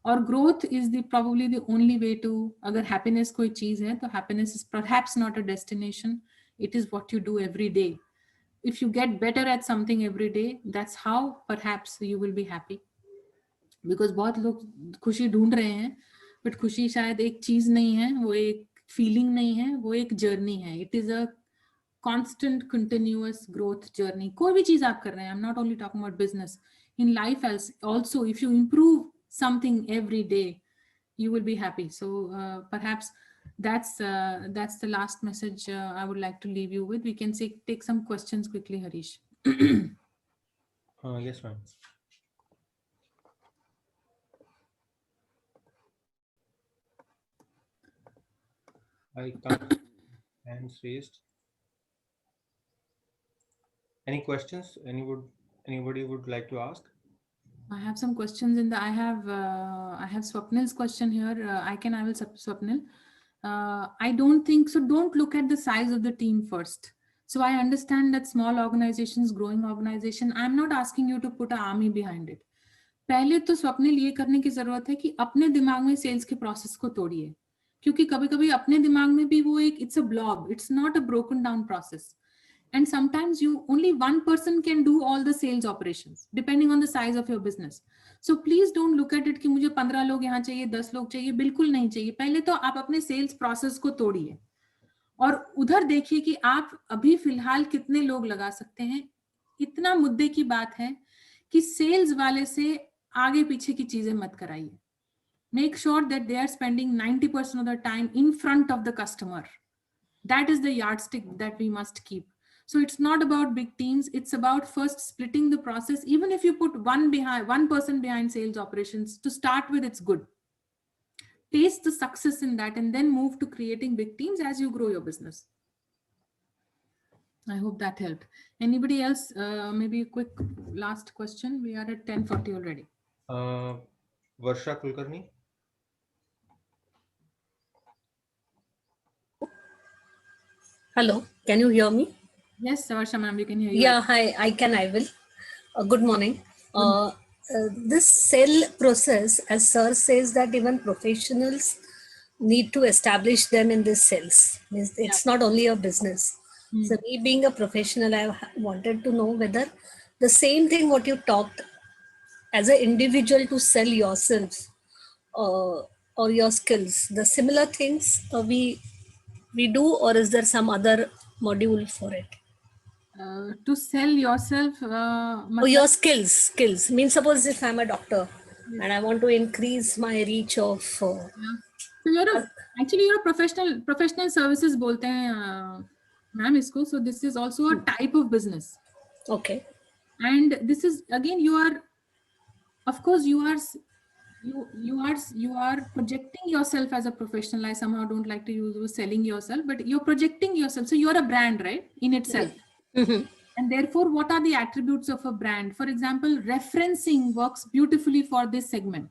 Or growth is probably the only way to, agar happiness koi cheez hai, to happiness is perhaps not a destination, it is what you do every day. If you get better at something every day, that's how perhaps you will be happy. Because बहुत लोग खुशी ढूंढ रहे हैं, but खुशी शायद एक चीज नहीं है, वो एक फीलिंग नहीं है, वो एक जर्नी है। It is a constant continuous growth journey. कोई भी चीज आप कर रहे हैं, I'm not only talking about business, in life else also, if you improve something every day, you will be happy. So perhaps that's the last message I would like to leave you with. We can take some questions quickly, Harish. Yes, ma'am. I can't. Hands raised. Any questions? Anybody would like to ask? I have some questions in the. I have Swapnil's question here. I will Swapnil. I don't think so. Don't look at the size of the team first. So I understand that small organizations, growing organization. I'm not asking you to put an army behind it. पहले तो स्वप्निल ये करने की जरूरत है कि अपने दिमाग में सेल्स के प्रोसेस को तोड़िए, क्योंकि कभी-कभी अपने दिमाग में भी वो एक it's a blob, it's not a broken down process. And sometimes only one person can do all the sales operations depending on the size of your business. So please don't look at it कि मुझे 15 लोग यहाँ चाहिए, 10 लोग चाहिए. बिल्कुल नहीं चाहिए. पहले तो आप अपने सेल्स प्रोसेस को तोड़िए और उधर देखिए कि आप अभी फिलहाल कितने लोग लगा सकते हैं. इतना मुद्दे की बात है कि सेल्स वाले से आगे पीछे की चीजें मत कराइए. Make sure that they are spending 90% of the time in front of the customer. That is the yardstick that we must keep. So it's not about big teams. It's about first splitting the process. Even if you put one person behind sales operations to start with, it's good. Taste the success in that and then move to creating big teams as you grow your business. I hope that helped. Anybody else? Maybe a quick last question. We are at 10:40 already. Varsha Kulkarni. Hello, can you hear me? Yes, Varsha ma'am, we can hear you. Yeah, hi, I will. Good morning. This sell process, as sir says, that even professionals need to establish them in this sales. Means it's not only a business. So me being a professional, I wanted to know whether the same thing what you talked as an individual to sell yourself or your skills, the similar things we do, or is there some other module for it? To sell yourself, Or your skills means, suppose if I'm a doctor, and I want to increase my reach of. Yeah. So you're a professional services बोलते हैं ma'am इसको. So this is also a type of business, Okay. and this is again you are, of course you are projecting yourself as a professional. I somehow don't like to use the word selling yourself, but you're projecting yourself. So you're a brand, right, in itself. Mhm. And therefore, what are the attributes of a brand? For example, referencing works beautifully for this segment.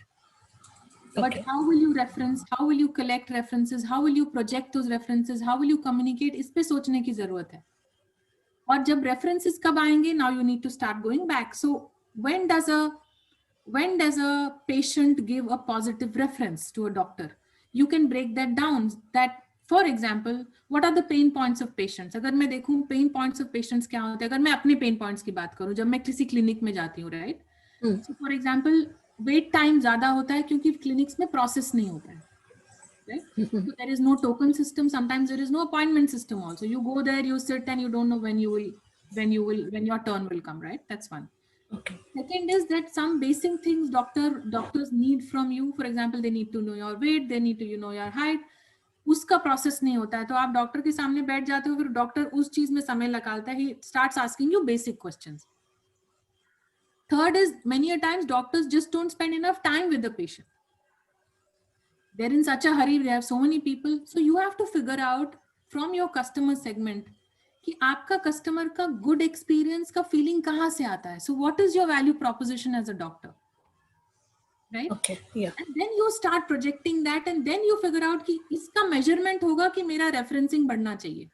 But Okay. how will you reference? How will you collect references? How will you project those references? How will you communicate? इस पे सोचने की जरूरत है. और जब references कब आएंगे? Now you need to start going back. So when does a patient give a positive reference to a doctor? You can break that down. That, for example, what are the pain points of patients? अगर मैं देखूं pain points of patients क्या होते हैं, अगर मैं अपने pain points की बात करूं, जब मैं किसी clinic में जाती हूँ, right? So for example, wait time ज़्यादा होता है क्योंकि clinics में process नहीं होता है, right? So there is no token system. Sometimes there is no appointment system also. You go there, you sit, and you don't know when your turn will come, right? That's one. Okay. Second is that some basic things doctors need from you. For example, they need to know your weight, they need to know your height. उसका process नहीं होता है, तो आप doctor के सामने बैठ जाते हो, फिर डॉक्टर उस चीज में समय लगाता है. He starts asking you basic questions. Third is many a times doctors just don't spend enough time with the patient. They're in such a hurry, they have so many people. So you have to figure out from your customer segment कि आपका customer का good experience का feeling कहाँ से आता है. So what is your value proposition as a doctor, right? Okay. Yeah. And then you start projecting that, and then you figure out कि इसका measurement होगा कि मेरा referencing बढ़ना चाहिए.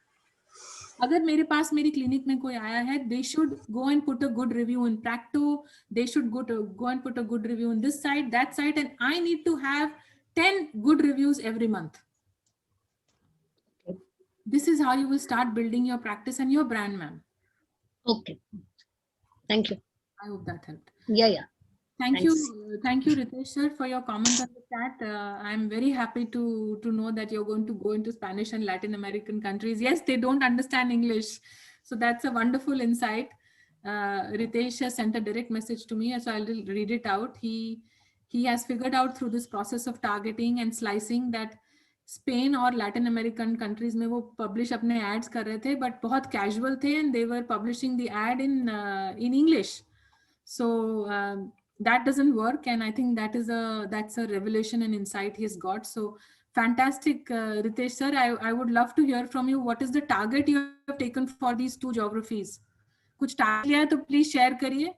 अगर मेरे पास मेरी क्लिनिक में कोई आया है, they should go and put a good review in Practo, they should go and put a good review on this site, that site, and I need to have 10 good reviews every month. This is how you will start building your practice and your brand, ma'am. Okay. Thank you. I hope that helped. Yeah. Thank Thanks. you, Ritesh sir, for your comment on the chat. I'm very happy to know that you're going to go into Spanish and Latin American countries. Yes, they don't understand English, so that's a wonderful insight. Ritesh has sent a direct message to me, so I'll read it out. He has figured out through this process of targeting and slicing that Spain और Latin American countries में वो publish अपने ads कर रहे थे, but बहुत casual थे, and they were publishing the ad in English. So that doesn't work, and I think that's a revelation and insight he's got. So fantastic, Ritesh sir. I would love to hear from you. What is the target you have taken for these two geographies? कुछ target लिया है तो please share करिए.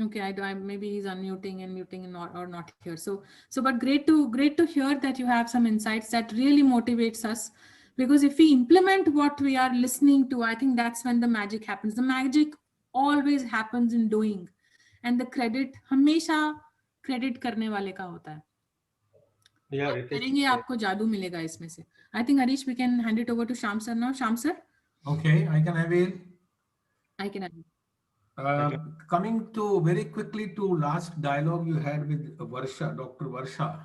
Okay, maybe he's unmuting and muting and not here. So but great to hear that you have some insights that really motivates us. Because if we implement what we are listening to, I think that's when the magic happens. The magic always happens in doing, and the credit हमेशा credit करने वाले का होता है. Yeah, करेंगे आपको जादू मिलेगा इसमें से. I think Harish, we can hand it over to Shyam sir now. Shyam sir. Okay, I can have it. I can have it. Coming to very quickly to last dialogue you had with Varsha, Dr. Varsha.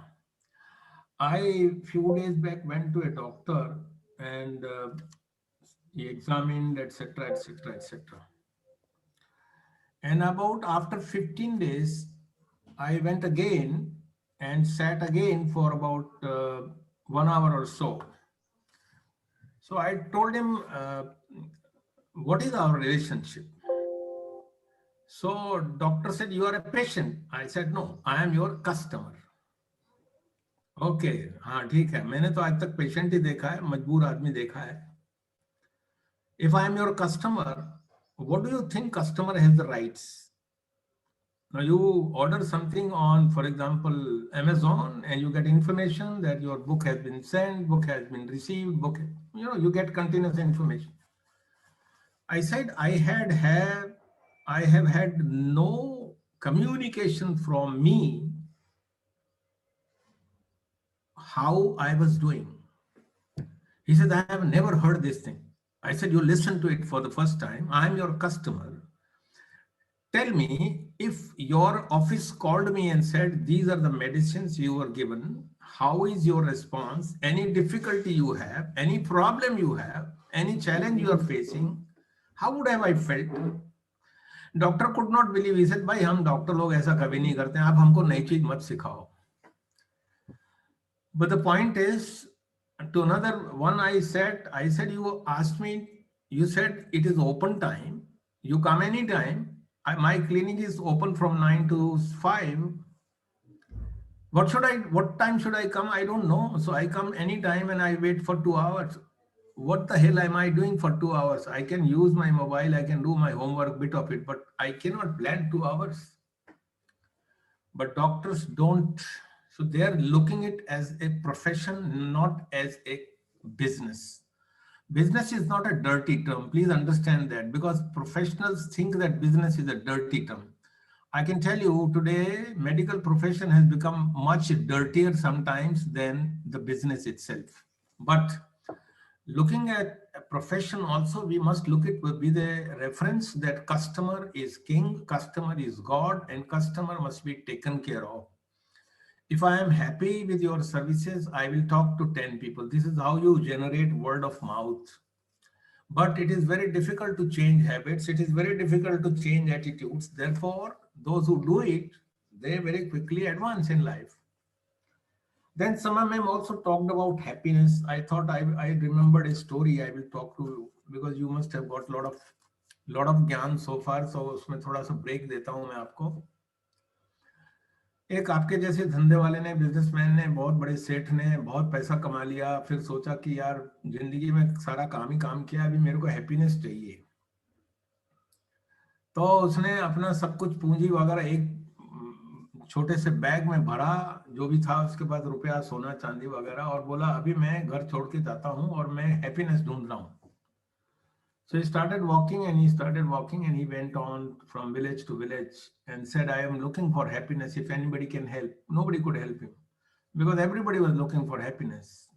I few days back went to a doctor and he examined, etc., etc., etc. And about after 15 days, I went again and sat again for about 1 hour or so. So I told him, what is our relationship? So doctor said, you are a patient. I said, no, I am your customer. Okay, हाँ ठीक है, मैंने तो आज तक patient ही देखा है, मजबूर आदमी देखा है. If I am your customer, what do you think customer has the rights? Now you order something on, for example, Amazon, and you get information that your book has been sent, book has been received, book, you get continuous information. I said, I have had no communication from me how I was doing. He said, I have never heard this thing. I said, you listen to it for the first time. I'm your customer. Tell me, if your office called me and said, these are the medicines you were given, how is your response? Any difficulty you have, any problem you have, any challenge you are facing, How would have I felt? Doctor could not believe. He said, भाई हम doctor लोग ऐसा कभी नहीं करते, आप हमको नई चीज मत सिखाओ. But the point is, to another one, I said, you asked me, you said it is open time. You come anytime. My clinic is open from 9 to 5. What time should I come? I don't know. So I come anytime and I wait for 2 hours. What the hell am I doing for 2 hours? I can use my mobile, I can do my homework, bit of it, but I cannot plan 2 hours. But doctors don't. So they are looking it as a profession, not as a business. Business is not a dirty term. Please understand that, because professionals think that business is a dirty term. I can tell you today, medical profession has become much dirtier sometimes than the business itself. But looking at a profession also, we must look at with a reference that customer is king, customer is God, and customer must be taken care of. If I am happy with your services, I will talk to 10 people. This is how you generate word of mouth. But it is very difficult to change habits. It is very difficult to change attitudes. Therefore, those who do it, they very quickly advance in life. Then Sama ma'am also talked about happiness. I thought I remembered a story I will talk to you, because you must have got lot of ज्ञान so far. So उसमें थोड़ा सा break देता हूँ मैं आपको. एक आपके जैसे धंधे वाले ने, बिजनेसमैन ने, बहुत बड़े सेठ ने बहुत पैसा कमा लिया, फिर सोचा कि यार जिंदगी में सारा काम ही काम किया, अभी मेरे को हैप्पीनेस चाहिए. तो उसने अपना सब कुछ पूंजी वगैरह एक छोटे से बैग में भरा, जो भी था उसके पास, रुपया, सोना, चांदी वगैरह, और बोला अभी मैं घर छोड़ के जाता हूँ और मैं हैप्पीनेस ढूंढ रहा हूँ. So he started walking and he went on from village to village and said, I am looking for happiness. If anybody can help. Nobody could help him because everybody was looking for happiness.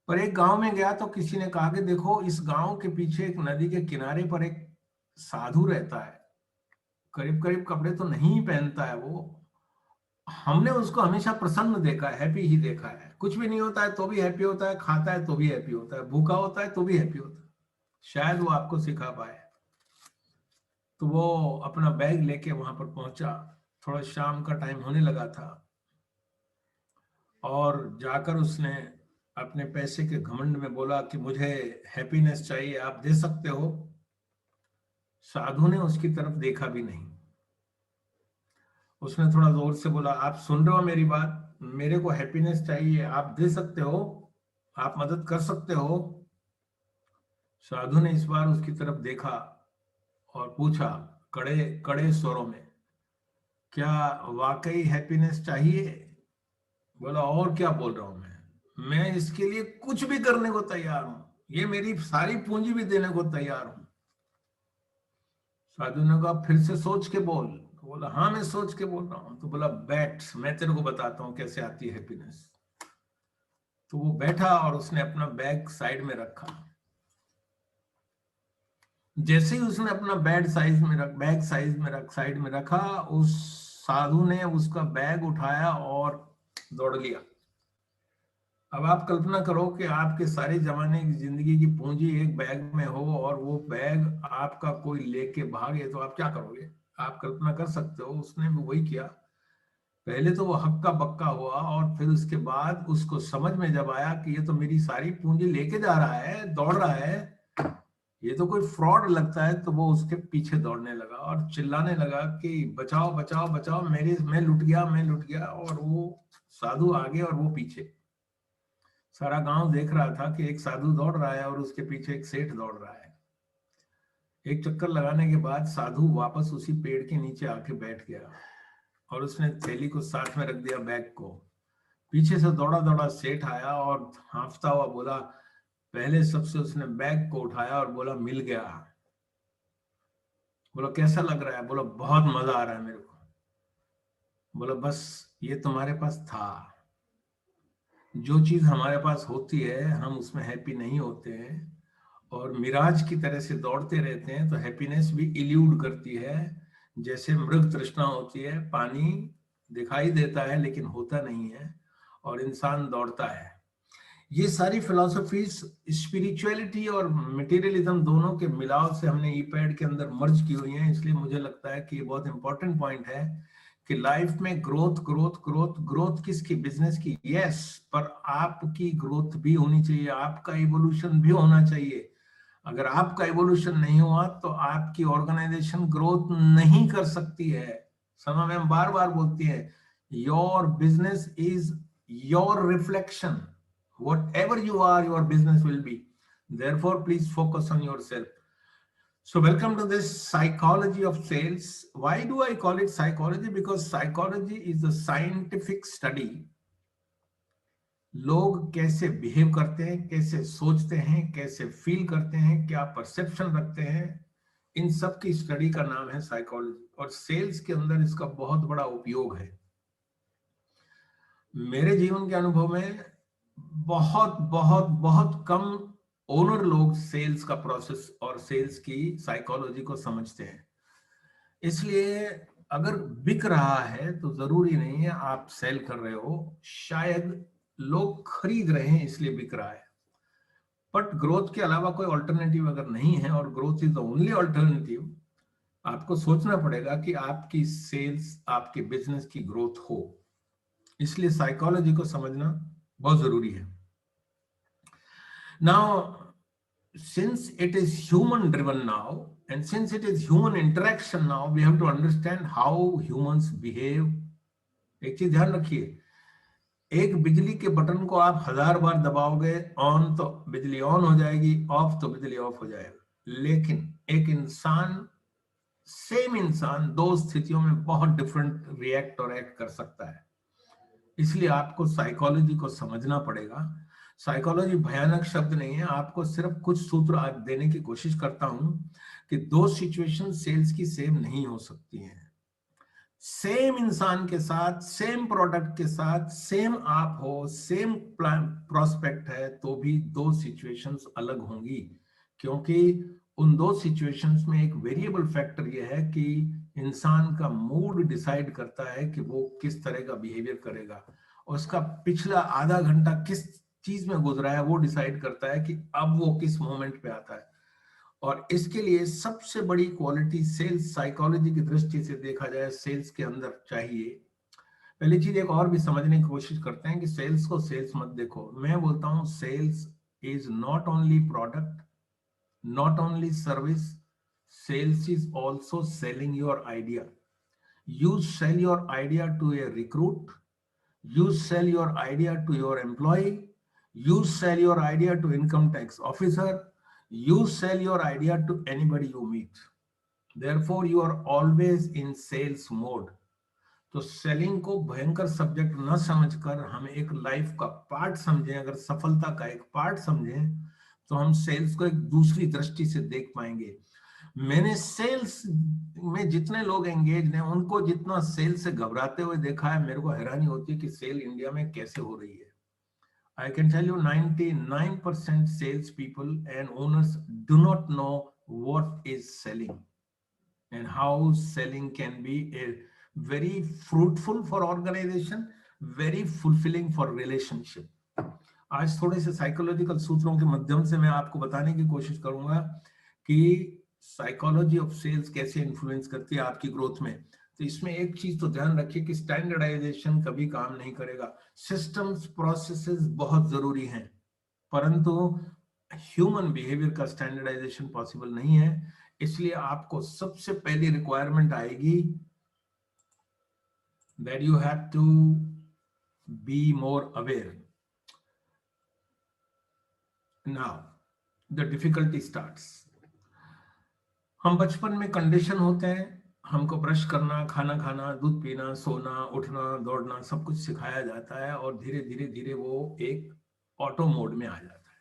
पर एक गांव में गया तो किसी ने कहा कि देखो, इस गांव के पीछे एक नदी के किनारे पर एक साधु रहता है, करीब करीब कपड़े तो नहीं पहनता है वो, हमने उसको हमेशा प्रसन्न देखा है, हैप्पी ही देखा है. कुछ भी नहीं होता है तो भी हैप्पी होता है, खाता है तो भी हैप्पी होता है, भूखा होता है तो भी हैप्पी होता है. शायद वो आपको सिखा पाए. तो वो अपना बैग लेके वहां पर पहुंचा. थोड़ा शाम का टाइम होने लगा था और जाकर उसने अपने पैसे के घमंड में बोला कि मुझे हैप्पीनेस चाहिए, आप दे सकते हो. साधु ने उसकी तरफ देखा भी नहीं. उसने थोड़ा जोर से बोला, आप सुन रहे हो मेरी बात, मेरे को हैप्पीनेस चाहिए, आप दे सकते हो, आप मदद कर सकते हो. साधु ने इस बार उसकी तरफ देखा और पूछा कड़े कड़े स्वरों में, क्या वाकई हैप्पीनेस चाहिए? बोला, और क्या बोल रहा हूं मैं इसके लिए कुछ भी करने को तैयार हूं, ये मेरी सारी पूंजी भी देने को तैयार हूं. साधु ने कहा, फिर से सोच के बोल. तो बोला, हाँ मैं सोच के बोल रहा हूं. तो बोला, बैठ, मैं तेरे को बताता हूं कैसे आती है हैप्पीनेस. तो वो बैठा और उसने अपना बैग साइड में रखा. जैसे ही उसने अपना बैग साइड में रखा, उस साधु ने उसका बैग उठाया और दौड़ लिया. अब आप कल्पना करो कि आपके सारे जमाने की जिंदगी की पूंजी एक बैग में हो और वो बैग आपका कोई लेके भागे, तो आप क्या करोगे? आप कल्पना कर सकते हो. उसने भी वही किया. पहले तो वो हक्का बक्का हुआ और फिर उसके बाद उसको समझ में जब आया कि ये तो मेरी सारी पूंजी लेके जा रहा है, दौड़ रहा है, ये तो कोई फ्रॉड लगता है, तो वो उसके पीछे दौड़ने लगा और चिल्लाने लगा कि बचाओ बचाओ बचाओ, मैं लुट गया. और वो साधु आगे और वो पीछे. सारा गांव देख रहा था कि एक साधु दौड़ रहा है और उसके पीछे एक सेठ दौड़ रहा है. एक चक्कर लगाने के बाद साधु वापस उसी पेड़ के नीचे आके बैठ गया और उसने थैली को साथ में रख दिया, बैग को. पीछे से दौड़ा दौड़ा सेठ आया और हांफता हुआ बोला, पहले सबसे उसने बैग को उठाया और बोला, मिल गया. बोला, कैसा लग रहा है? बोला, बहुत मजा आ रहा है मेरे को. बोला, बस ये तुम्हारे पास था. जो चीज हमारे पास होती है हम उसमें हैप्पी नहीं होते हैं और मिराज की तरह से दौड़ते रहते हैं, तो हैप्पीनेस भी इल्यूड करती है. जैसे मृग तृष्णा होती है, पानी दिखाई देता है लेकिन होता नहीं है और इंसान दौड़ता है. ये सारी फिलॉसफीज स्पिरिचुअलिटी और मटेरियलिज्म दोनों के मिलाव से हमने ईपैड के अंदर मर्ज की हुई है। इसलिए मुझे लगता है कि ये बहुत इंपॉर्टेंट पॉइंट है कि लाइफ में ग्रोथ ग्रोथ ग्रोथ ग्रोथ किसकी, बिजनेस की, यस, पर आपकी ग्रोथ भी होनी चाहिए, आपका इवोल्यूशन भी होना चाहिए। अगर आपका इवोल्यूशन नहीं हुआ तो आपकी ऑर्गेनाइजेशन ग्रोथ नहीं कर सकती है। समा मैम बार बार बोलती है, your business is your reflection, whatever you are, your business will be. Therefore, please focus on yourself. So welcome to this psychology of sales. Why do I call it psychology? Because psychology is a scientific study. लोग कैसे behave करते हैं, कैसे सोचते हैं, कैसे feel करते हैं, क्या परसेप्शन रखते हैं, इन सब की स्टडी का नाम है साइकोलॉजी। और सेल्स के अंदर इसका बहुत बड़ा उपयोग है। मेरे जीवन के अनुभव में बहुत बहुत बहुत कम ओनर लोग सेल्स का प्रोसेस और सेल्स की साइकोलॉजी को समझते हैं। इसलिए अगर बिक रहा है तो जरूरी नहीं है आप सेल कर रहे हो, शायद लोग खरीद रहे हैं इसलिए बिक रहा है। बट ग्रोथ के अलावा कोई ऑल्टरनेटिव अगर नहीं है और growth is the only alternative, आपको सोचना पड़ेगा कि आपकी सेल्स, आपके बिजनेस की ग्रोथ हो। इसलिए साइकोलॉजी को समझना बहुत जरूरी है। Now, since it is human driven now, and since it is human interaction now, we have to understand how humans behave. एक चीज ध्यान रखिए, एक बिजली के बटन को आप 1000 बार दबाओगे, ऑन तो बिजली ऑन हो जाएगी, ऑफ तो बिजली ऑफ हो जाएगा। लेकिन एक इंसान, सेम इंसान, दो स्थितियों में बहुत डिफरेंट रिएक्ट और एक्ट कर सकता है। इसलिए आपको साइकोलॉजी को समझना पड़ेगा। साइकोलॉजी भयानक शब्द नहीं है, आपको सिर्फ कुछ सूत्र आज देने की कोशिश करता हूं कि दो सिचुएशन सेल्स की सेम नहीं हो सकती हैं। सेम इंसान के साथ, सेम प्रोडक्ट के साथ, सेम आप हो, सेम प्रोस्पेक्ट है, तो भी दो सिचुएशंस अलग होंगी, क्योंकि उन दो सिचुएशंस में एक वेरिएबल फैक्टर यह है कि इंसान का मूड डिसाइड करता है कि वो किस तरह का बिहेवियर करेगा। उसका पिछला आधा घंटा किस चीज में गुजरा है वो डिसाइड करता है कि अब वो किस मोमेंट पे आता है। और इसके लिए सबसे बड़ी क्वालिटी सेल्स साइकोलॉजी की दृष्टि से देखा जाए सेल्स के अंदर चाहिए। पहली चीज एक और भी समझने की कोशिश करते हैं कि सेल्स को सेल्स मत देखो। मैं बोलता हूं sales is not only product, not only service, sales is also selling your idea. You sell your idea to a recruit, you sell your idea to your employee, you sell your idea to income tax officer, you sell your idea to anybody you meet. Therefore, you are always in sales mode. तो selling को भयंकर subject न समझकर हम एक life का part समझें, अगर सफलता का एक पार्ट समझें, तो हम सेल्स को एक दूसरी दृष्टि से देख पाएंगे। मैंने सेल्स में जितने लोग एंगेज हैं उनको जितना सेल से घबराते हुए देखा है, मेरे को हैरानी होती है कि सेल इंडिया में कैसे हो रही है। I can tell you 99% sales people and owners do not know what is selling and how selling can be a very fruitful for organization, very fulfilling for relationship. आज थोड़े से साइकोलॉजिकल सूत्रों के माध्यम से मैं आपको बताने की कोशिश करूंगा कि साइकोलॉजी ऑफ सेल्स कैसे इन्फ्लुएंस करती है आपकी ग्रोथ में। तो इसमें एक चीज तो ध्यान रखिए कि स्टैंडर्डाइजेशन कभी काम नहीं करेगा। सिस्टम्स, प्रोसेसेस बहुत जरूरी हैं, परंतु ह्यूमन बिहेवियर का स्टैंडर्डाइजेशन पॉसिबल नहीं है। इसलिए आपको सबसे पहली रिक्वायरमेंट आएगी that you have to be more aware. Now, the difficulty starts. हम बचपन में कंडीशन होते हैं, हमको ब्रश करना, खाना खाना, दूध पीना, सोना, उठना, दौड़ना सब कुछ सिखाया जाता है और धीरे धीरे धीरे वो एक ऑटो मोड में आ जाता है।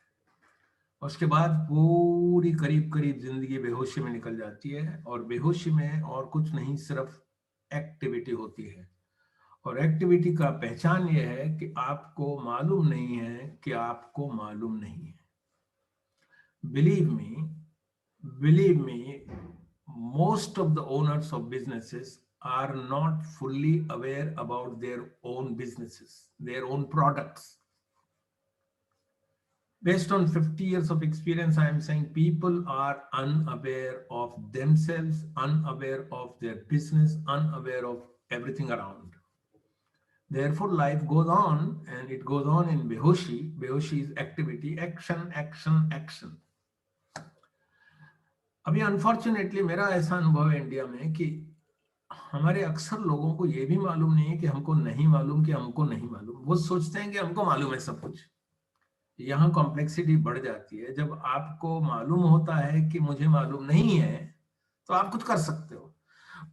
उसके बाद पूरी करीब करीब जिंदगी बेहोशी में निकल जाती है और बेहोशी में और कुछ नहीं, सिर्फ एक्टिविटी होती है। और एक्टिविटी का पहचान यह है कि आपको मालूम नहीं है कि आपको मालूम नहीं है। Believe me, most of the owners of businesses are not fully aware about their own businesses, their own products. Based on 50 years of experience, I am saying people are unaware of themselves, unaware of their business, unaware of everything around. Therefore, life goes on, and it goes on in behoshi. Behoshi is activity, action, action, action. अभी unfortunately मेरा ऐसा अनुभव है India में कि हमारे अक्सर लोगों को ये भी मालूम नहीं है कि हमको नहीं मालूम कि हमको नहीं मालूम। वो सोचते हैं कि हमको मालूम है सब कुछ। यहाँ कॉम्प्लेक्सिटी बढ़ जाती है। जब आपको मालूम होता है कि मुझे मालूम नहीं है तो आप कुछ कर सकते हो,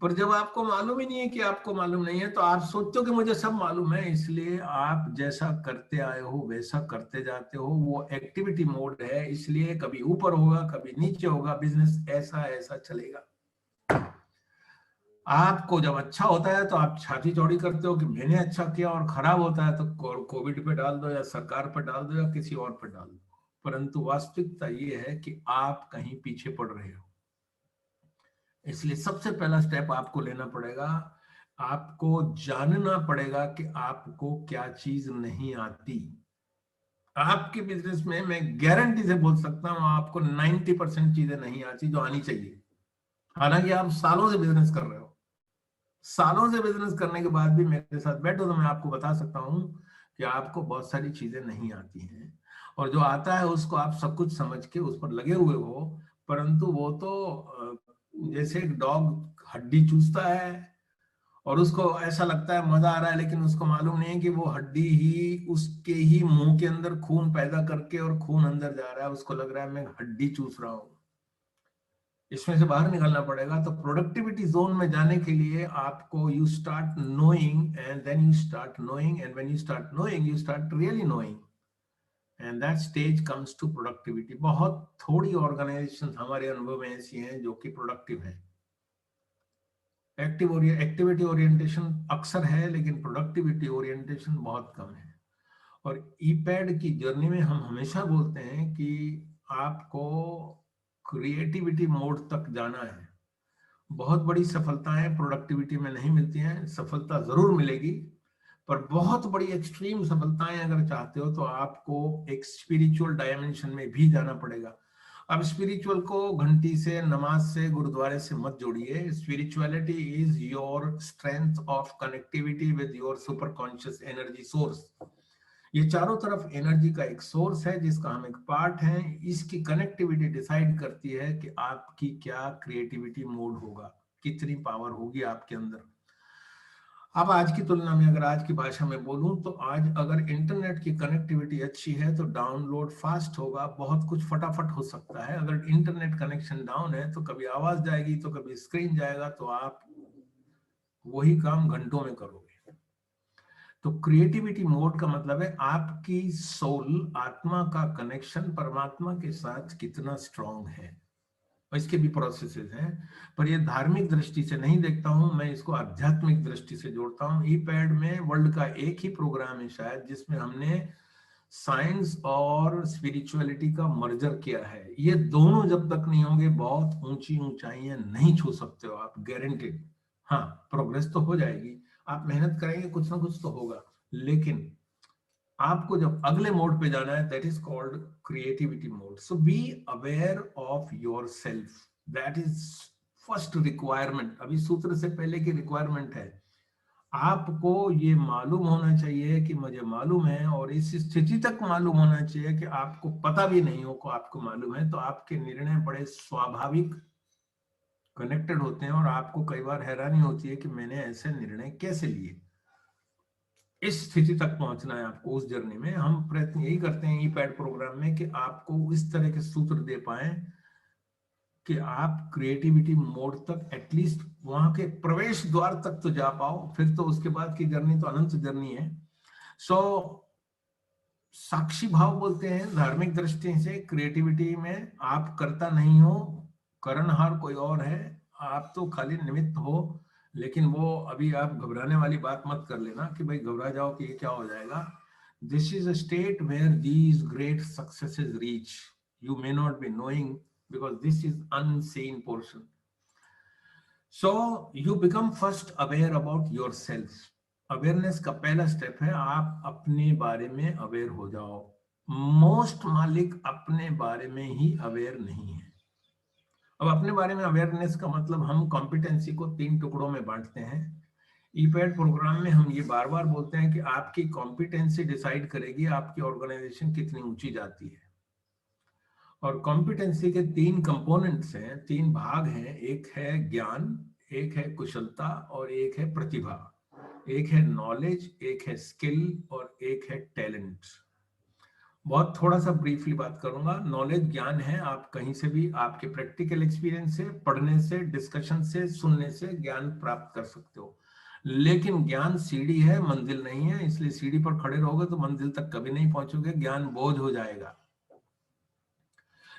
पर जब आपको मालूम ही नहीं है कि आपको मालूम नहीं है तो आप सोचते हो कि मुझे सब मालूम है, इसलिए आप जैसा करते आए हो वैसा करते जाते हो। वो एक्टिविटी मोड है, इसलिए कभी ऊपर होगा कभी नीचे होगा, बिजनेस ऐसा ऐसा चलेगा। आपको जब अच्छा होता है तो आप छाती चौड़ी करते हो कि मैंने अच्छा किया, और खराब होता है तो कोविड पे डाल दो या सरकार पे डाल दो या किसी और पे डाल दो। परंतु वास्तविकता ये है कि आप कहीं पीछे पड़ रहे हो। इसलिए सबसे पहला स्टेप आपको लेना पड़ेगा, आपको जानना पड़ेगा कि आपको क्या चीज नहीं आती। आपके बिजनेस में मैं गारंटी से बोल सकता हूं आपको 90% चीजें नहीं आती जो आनी चाहिए। हालांकि आप सालों से बिजनेस कर रहे हो, सालों से बिजनेस करने के बाद भी मेरे साथ बैठो तो मैं आपको बता सकता हूं कि आपको बहुत सारी चीजें नहीं आती हैं, और जो आता है उसको आप सब कुछ समझ के उस पर लगे हुए हो। परंतु वो तो जैसे एक डॉग हड्डी चूसता है और उसको ऐसा लगता है मजा आ रहा है, लेकिन उसको मालूम नहीं है कि वो हड्डी ही उसके ही मुंह के अंदर खून पैदा करके और खून अंदर जा रहा है। उसको लग रहा है मैं हड्डी चूस रहा हूं। इसमें से बाहर निकलना पड़ेगा। तो प्रोडक्टिविटी जोन में जाने के लिए आपको you start knowing and then you start knowing, and when you start knowing you start really knowing, and that stage comes to productivity. बहुत थोड़ी ऑर्गेनाइजेशन हमारे अनुभव में ऐसी हैं जो कि प्रोडक्टिव है। एक्टिविटी ओरिएंटेशन अक्सर है, लेकिन प्रोडक्टिविटी ओरिएंटेशन बहुत कम है। और ईपैड की जर्नी में हम हमेशा बोलते हैं कि आपको क्रिएटिविटी मोड तक जाना है। बहुत बड़ी सफलताएं प्रोडक्टिविटी में नहीं मिलती हैं, सफलता जरूर मिलेगी, पर बहुत बड़ी एक्सट्रीम सफलताएं अगर चाहते हो तो आपको एक स्पिरिचुअल डायमेंशन में भी जाना पड़ेगा। अब स्पिरिचुअल को घंटी से, नमाज से, गुरुद्वारे से मत जोड़िए। Spirituality is your strength of connectivity with your super conscious energy source. ये चारों तरफ एनर्जी का एक सोर्स है जिसका हम एक पार्ट हैं। इसकी कनेक्टिविटी डिसाइड करती है कि आपकी क्या क्रिएटिविटी मोड होगा, कितनी पावर होगी आपके अंदर। अब आज की तुलना में अगर आज की भाषा में बोलूं तो आज अगर इंटरनेट की कनेक्टिविटी अच्छी है तो डाउनलोड फास्ट होगा, बहुत कुछ फटाफट हो सकता है। अगर इंटरनेट कनेक्शन डाउन है तो कभी आवाज जाएगी तो कभी स्क्रीन जाएगा, तो आप वही काम घंटों में करोगे। तो क्रिएटिविटी मोड का मतलब है आपकी सोल, आत्मा का कनेक्शन परमात्मा के साथ कितना स्ट्रांग है। और इसके भी प्रोसेसेस हैं, पर ये धार्मिक दृष्टि से नहीं देखता हूं मैं, इसको आध्यात्मिक दृष्टि से जोड़ता हूं। ईपैड में वर्ल्ड का एक ही प्रोग्राम है शायद जिसमें हमने साइंस और स्पिरिचुअलिटी का मर्जर किया है। ये दोनों जब तक नहीं होंगे बहुत ऊंची ऊंचाइयां नहीं छू सकते हो आप, गारंटेड। हाँ, प्रोग्रेस तो हो जाएगी, आप मेहनत करेंगे कुछ ना कुछ तो होगा, लेकिन आपको जब अगले मोड पे जाना है, that is called creativity mode. So be aware of yourself, that is first requirement. अभी सूत्र से पहले की रिक्वायरमेंट है, आपको ये मालूम होना चाहिए कि मुझे मालूम है, और इस स्थिति तक मालूम होना चाहिए कि आपको पता भी नहीं हो को आपको मालूम है। तो आपके निर्णय बड़े स्वाभाविक कनेक्टेड होते हैं, और आपको कई बार हैरानी होती है कि मैंने ऐसे निर्णय कैसे लिए। इस स्थिति तक पहुंचना है आपको। उस जर्नी में हम प्रयत्न यही करते हैं ईपैड प्रोग्राम में कि आपको इस तरह के सूत्र दे पाए कि आप क्रिएटिविटी मोड तक एटलीस्ट वहां के प्रवेश द्वार तक तो जा पाओ। फिर तो उसके बाद की जर्नी तो अनंत जर्नी है। सो साक्षी भाव बोलते हैं धार्मिक दृष्टि से। क्रिएटिविटी में आप करता नहीं हो, करनहार कोई और है, आप तो खाली निमित्त हो। लेकिन वो अभी आप घबराने वाली बात मत कर लेना कि भाई घबरा जाओ कि ये क्या हो जाएगा। This is a state where these great successes reach, you may not be knowing because this is unseen portion. So you become first aware about yourself. Awareness का पहला स्टेप है आप अपने बारे में अवेयर हो जाओ। मोस्ट मालिक अपने बारे में ही अवेयर नहीं है। अब अपने बारे में अवेयरनेस का मतलब हम कॉम्पिटेंसी को 3 टुकड़ों में बांटते हैं। ईपैड प्रोग्राम में हम ये बार बार बोलते हैं कि आपकी कॉम्पिटेंसी डिसाइड करेगी आपकी ऑर्गेनाइजेशन कितनी ऊंची जाती है। और कॉम्पिटेंसी के 3 कंपोनेंट्स हैं, 3 भाग हैं। एक है ज्ञान, एक है कुशलता और एक है प्रतिभा। एक है नॉलेज, एक है स्किल और एक है टैलेंट। बहुत थोड़ा सा ब्रीफली बात करूंगा। नॉलेज ज्ञान है, आप कहीं से भी आपके प्रैक्टिकल एक्सपीरियंस से, पढ़ने से, डिस्कशन से, सुनने से ज्ञान प्राप्त कर सकते हो। लेकिन ज्ञान सीढ़ी है, मंजिल नहीं है। इसलिए सीढ़ी पर खड़े रहोगे तो मंजिल तक कभी नहीं पहुंचोगे, ज्ञान बोझ हो जाएगा।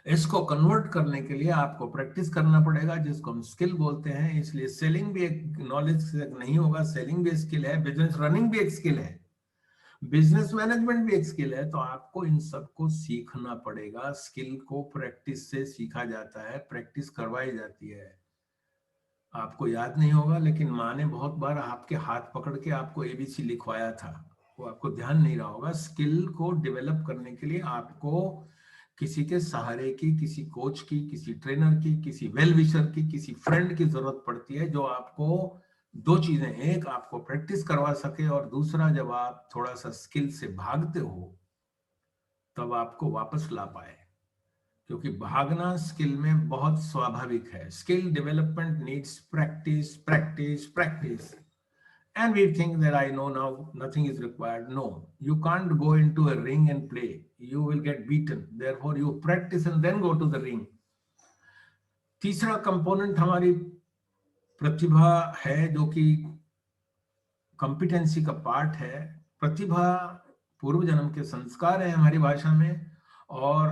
इसको कन्वर्ट करने के लिए आपको प्रैक्टिस करना पड़ेगा, जिसको हम स्किल बोलते हैं। इसलिए सेलिंग भी एक नॉलेज से नहीं होगा, सेलिंग भी एक स्किल है, बिजनेस रनिंग भी एक स्किल है, बिजनेस मैनेजमेंट भी एक स्किल है। तो आपको इन सबको सीखना पड़ेगा। स्किल को प्रैक्टिस से सीखा जाता है, प्रैक्टिस करवाई जाती है। आपको याद नहीं होगा, लेकिन माँ ने बहुत बार आपके हाथ पकड़ के आपको एबीसी लिखवाया था, वो आपको ध्यान नहीं रहा होगा। स्किल को डेवलप करने के लिए आपको किसी के सहारे की, किसी कोच की, किसी ट्रेनर की, किसी वेल विशर की, किसी फ्रेंड की जरूरत पड़ती है, जो आपको 2 चीजें, एक आपको प्रैक्टिस करवा सके और दूसरा जब आप थोड़ा सा स्किल से भागते हो तब आपको वापस ला पाए। क्योंकि भागना स्किल में बहुत स्वाभाविक है। Skill development needs practice, practice, practice. And we think that I know now, nothing is required. No, you can't go into a ring and play. You will get beaten. Therefore, you practice and then go to the ring. तीसरा component हमारी प्रतिभा है, जो कि competency का part है। प्रतिभा पूर्व जन्म के संस्कार है हमारी भाषा में, और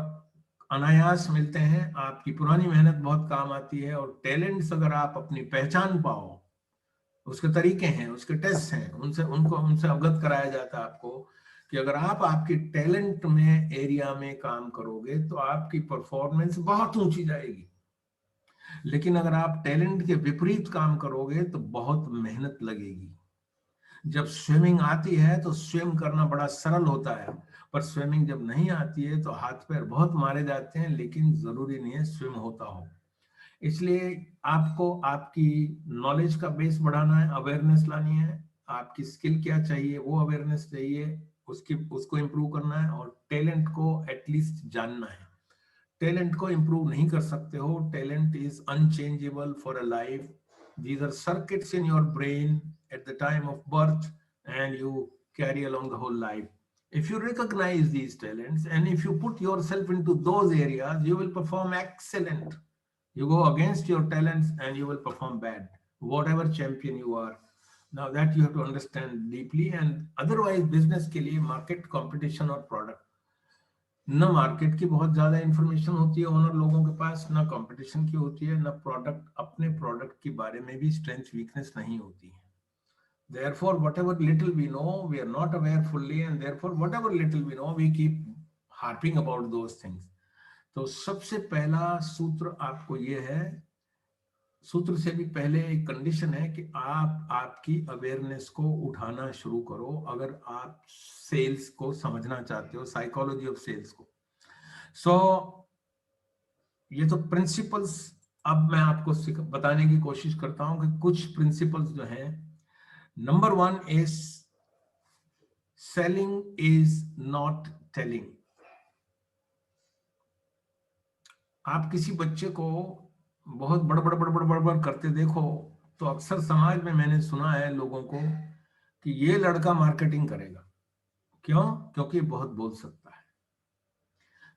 अनायास मिलते हैं। आपकी पुरानी मेहनत बहुत काम आती है। और टैलेंट्स अगर आप अपनी पहचान पाओ, उसके तरीके हैं, उसके टेस्ट हैं, उनसे अवगत कराया जाता है आपको कि अगर आप आपकी टैलेंट में एरिया में काम करोगे तो आपकी परफॉर्मेंस बहुत ऊंची जाएगी। लेकिन अगर आप टैलेंट के विपरीत काम करोगे तो बहुत मेहनत लगेगी। जब स्विमिंग आती है तो स्विम करना बड़ा सरल होता है, पर स्विमिंग जब नहीं आती है तो हाथ पैर बहुत मारे जाते हैं, लेकिन जरूरी नहीं है स्विम होता हो। इसलिए आपको आपकी नॉलेज का बेस बढ़ाना है, अवेयरनेस लानी है। आपकी स्किल क्या चाहिए वो अवेयरनेस चाहिए, उसको इम्प्रूव करना है, और टैलेंट को एटलीस्ट जानना है। टैलेंट को इम्प्रूव नहीं कर सकते हो। Talent is unchangeable for a life. These are circuits in your brain at the time of birth and you carry along the whole life. If you recognize these talents and if you put yourself into those areas, you will perform excellent. You go against your talents and you will perform bad, whatever champion you are. Now that you have to understand deeply. And otherwise business के लिए market competition और product, न market की बहुत ज्यादा information होती है owner लोगों के पास, ना कंपटीशन की होती है, ना प्रोडक्ट, अपने प्रोडक्ट के बारे में भी स्ट्रेंथ वीकनेस नहीं होती है। Therefore, whatever little we know, we are not aware fully, and therefore, whatever little we know, we keep harping about those things. तो सबसे पहला सूत्र आपको ये है, सूत्र से भी पहले एक कंडीशन है कि आप आपकी अवेयरनेस को उठाना शुरू करो। अगर आप सेल्स को समझना चाहते हो, साइकोलॉजी ऑफ सेल्स को। सो ये तो प्रिंसिपल्स अब मैं आपको बताने की कोशिश करता हूं कि कुछ प्रिंसिपल्स जो हैं। Number 1 is selling is not telling. आप किसी बच्चे को बहुत बड़ करते देखो तो अक्सर समाज में मैंने सुना है लोगों को कि ये लड़का मार्केटिंग करेगा। क्यों? क्योंकि बहुत बोल सकता है।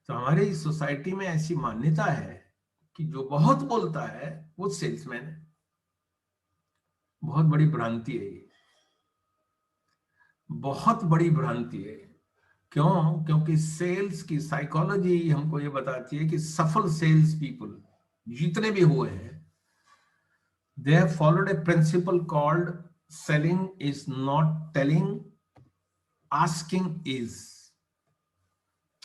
तो हमारी सोसाइटी में ऐसी मान्यता है कि जो बहुत बोलता है वो सेल्समैन है। बहुत बड़ी भ्रांति है ये, बहुत बड़ी भ्रांति है। क्यों? क्योंकि सेल्स की साइकोलॉजी हमको ये बताती है कि सफल सेल्स पीपल जितने भी हुए हैं, they have followed a principle called selling is not telling, asking is.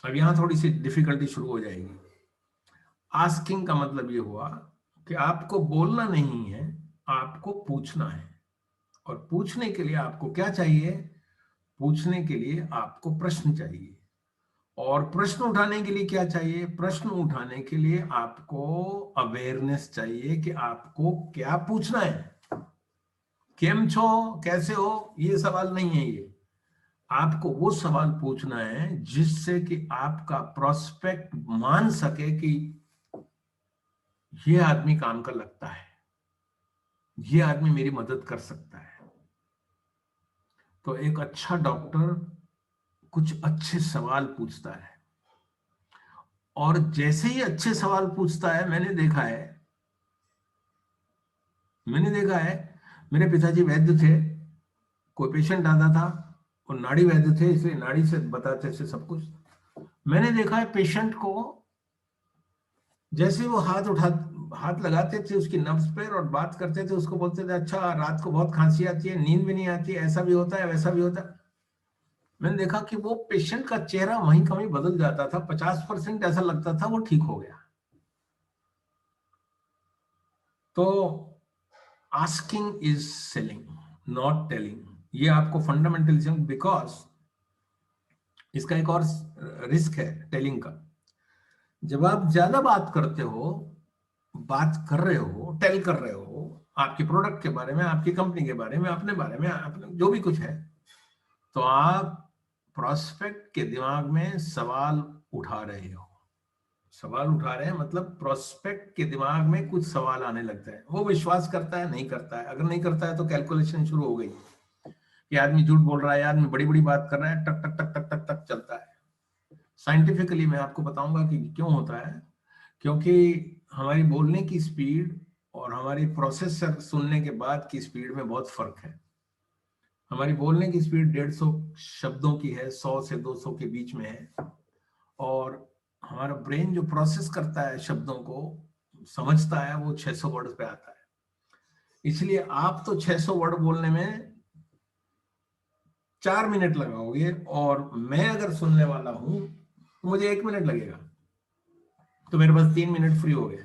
अब यहां थोड़ी सी डिफिकल्टी शुरू हो जाएगी। आस्किंग का मतलब ये हुआ कि आपको बोलना नहीं है, आपको पूछना है। और पूछने के लिए आपको क्या चाहिए? पूछने के लिए आपको प्रश्न चाहिए, और प्रश्न उठाने के लिए क्या चाहिए? प्रश्न उठाने के लिए आपको अवेयरनेस चाहिए कि आपको क्या पूछना है। केम छो, कैसे हो, ये सवाल नहीं है। ये आपको वो सवाल पूछना है जिससे कि आपका प्रोस्पेक्ट मान सके कि ये आदमी काम का लगता है, ये आदमी मेरी मदद कर सकता है। तो एक अच्छा डॉक्टर कुछ अच्छे सवाल पूछता है, और जैसे ही अच्छे सवाल पूछता है, मैंने देखा है मेरे पिताजी वैद्य थे, कोई पेशेंट आता था, वो नाड़ी वैद्य थे, इसलिए नाड़ी से बताते थे सब कुछ। मैंने देखा है पेशेंट को जैसे वो हाथ लगाते थे उसकी नब्ज पर और बात करते थे, उसको बोलते थे अच्छा रात को बहुत खांसी आती है, नींद भी नहीं आती है, ऐसा भी होता है, वैसा भी होता है। मैंने देखा कि वो पेशेंट का चेहरा वहीं कहीं बदल जाता था, 50% ऐसा लगता था वो ठीक हो गया। तो asking is selling, not telling. ये आपको फंडामेंटलिज्म, बिकॉज इसका एक और रिस्क है टेलिंग का। जब आप ज्यादा बात करते हो, बात कर रहे हो, टेल कर रहे हो आपके प्रोडक्ट के बारे में, आपकी कंपनी के बारे में, अपने बारे में, अपने जो भी कुछ है, तो आप प्रोस्पेक्ट के दिमाग में सवाल उठा रहे हो। सवाल उठा रहे हैं मतलब प्रोस्पेक्ट के दिमाग में कुछ सवाल आने लगता है। वो विश्वास करता है, नहीं करता है। अगर नहीं करता है तो कैलकुलेशन शुरू हो गई, ये आदमी झूठ बोल रहा है, आदमी बड़ी बड़ी बात कर रहा है, टक टक टक टक टक टक चलता है। साइंटिफिकली मैं आपको बताऊंगा कि क्यों होता है। क्योंकि हमारी बोलने की स्पीड और हमारी प्रोसेसर सुनने के बाद की स्पीड में बहुत फर्क है। हमारी बोलने की स्पीड 150 शब्दों की है, 100 से 200 के बीच में है, और हमारा ब्रेन जो प्रोसेस करता है, शब्दों को समझता है, वो 600 वर्ड पे आता है। इसलिए आप तो 600 वर्ड बोलने में 4 मिनट लगाओगे, और मैं अगर सुनने वाला हूं तो मुझे 1 मिनट लगेगा, तो मेरे पास 3 मिनट फ्री हो गए।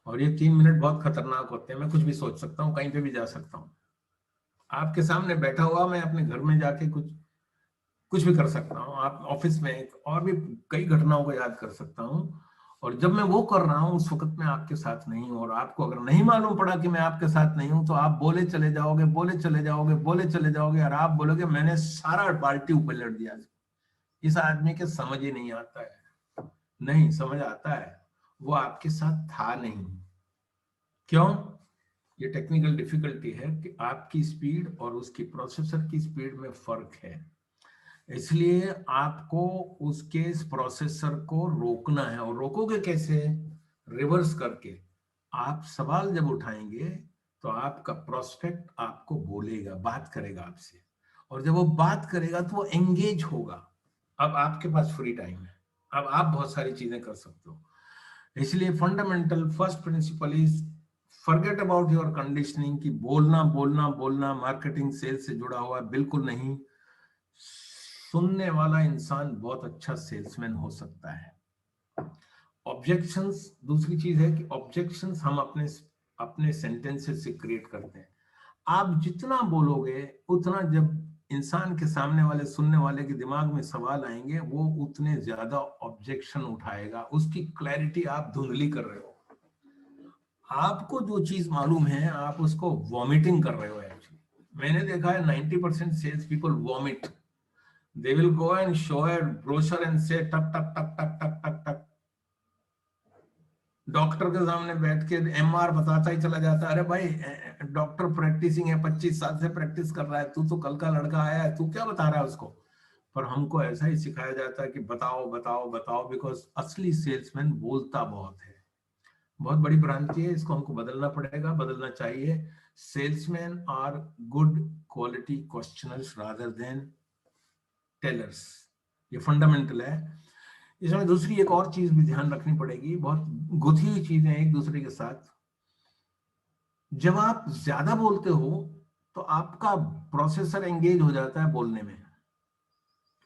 और ये 3 मिनट बहुत खतरनाक होते हैं। मैं कुछ भी सोच सकता हूँ, कहीं पे भी जा सकता हूँ। आपके सामने बैठा हुआ मैं अपने घर में जाके कुछ भी कर सकता हूँ। आप ऑफिस में और भी कई घटनाओं को याद कर सकता हूँ, और जब मैं वो कर रहा हूँ उस वक्त मैं आपके साथ नहीं हूँ। और आपको अगर नहीं मालूम पड़ा कि मैं आपके साथ नहीं हूँ, तो आप बोले चले जाओगे, बोले चले जाओगे, बोले चले जाओगे, और आप बोलोगे मैंने सारा बाल्टी ऊपर लड़ दिया, इस आदमी के समझ ही नहीं आता है। नहीं, समझ आता है, वो आपके साथ था नहीं। क्यों? ये टेक्निकल डिफिकल्टी है कि आपकी स्पीड और उसकी प्रोसेसर की स्पीड में फर्क है। इसलिए आपको उसके प्रोसेसर को रोकना है। और रोकोगे कैसे? रिवर्स करके। आप सवाल जब उठाएंगे तो आपका प्रोस्पेक्ट आपको बोलेगा, बात करेगा आपसे, और जब वो बात करेगा तो वो एंगेज होगा। अब आपके पास फ्री टाइम है, अब आप बहुत सारी चीजें कर सकते हो। इसलिए fundamental first principle is forget about your conditioning कि बोलना बोलना बोलना मार्केटिंग सेल्स से जुड़ा हुआ है, बिल्कुल नहीं। सुनने वाला इंसान बहुत अच्छा सेल्समैन हो सकता है। ऑब्जेक्शंस दूसरी चीज है कि ऑब्जेक्शंस हम अपने सेंटेंसेस से क्रिएट करते हैं। आप जितना बोलोगे उतना जब इंसान के सामने वाले सुनने वाले के दिमाग में सवाल आएंगे, वो उतने ज्यादा ऑब्जेक्शन उठाएगा। उसकी क्लैरिटी आप धुंधली कर रहे हो। आपको जो चीज मालूम है आप उसको वॉमिटिंग कर रहे हो। एक्चुअली मैंने देखा है 90% sales people vomit. They will go and show a brochure and say टक टक टक टक टक टक टक। डॉक्टर के सामने बैठ के MR बताता ही चला जाता है। अरे भाई, डॉक्टर प्रैक्टिसिंग है, 25 साल से प्रैक्टिस कर रहा है, तू तो कल का लड़का आया है, तू क्या बता रहा है उसको? पर हमको ऐसा ही सिखाया जाता है कि बताओ बताओ बताओ, बिकॉज असली सेल्समैन बोलता बहुत है। बहुत बड़ी भ्रांति है, इसको हमको बदलना पड़ेगा, बदलना चाहिए। Salesmen are good quality questioners rather than tellers. ये फंडामेंटल है। इसमें दूसरी एक और चीज भी ध्यान रखनी पड़ेगी, बहुत गुथी हुई चीजें एक दूसरे के साथ। जब आप ज्यादा बोलते हो तो आपका प्रोसेसर एंगेज हो जाता है बोलने में,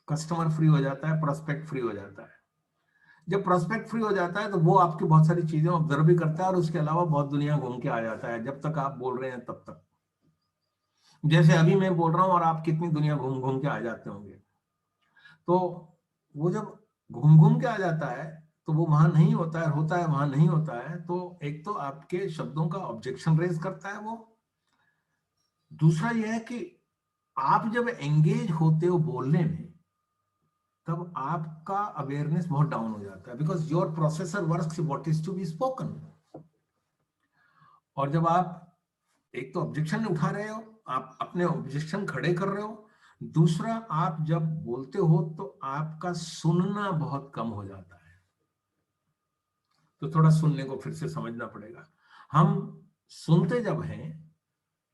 कस्टमर फ्री हो जाता है, प्रोस्पेक्ट फ्री हो जाता है। जब प्रोस्पेक्ट फ्री हो जाता है तो वो आपकी बहुत सारी चीजें ऑब्जर्व भी करता है, और उसके अलावा बहुत दुनिया घूम के आ जाता है जब तक आप बोल रहे हैं तब तक। जैसे अभी मैं बोल रहा हूं और आप कितनी दुनिया घूम घूम के आ जाते होंगे। तो वो जब घूम घूम के आ जाता है तो वो वहां नहीं होता है, होता है वहां नहीं होता है, तो एक तो आपके शब्दों का ऑब्जेक्शन रेज करता है वो। दूसरा यह है कि आप जब एंगेज होते हो बोलने में तब आपका अवेयरनेस बहुत डाउन हो जाता है, because your processor works what is to be spoken. और जब आप एक तो ऑब्जेक्शन उठा रहे हो, आप अपने ऑब्जेक्शन खड़े कर रहे हो, दूसरा आप जब बोलते हो तो आपका सुनना बहुत कम हो जाता है। तो थोड़ा सुनने को फिर से समझना पड़ेगा। हम सुनते जब हैं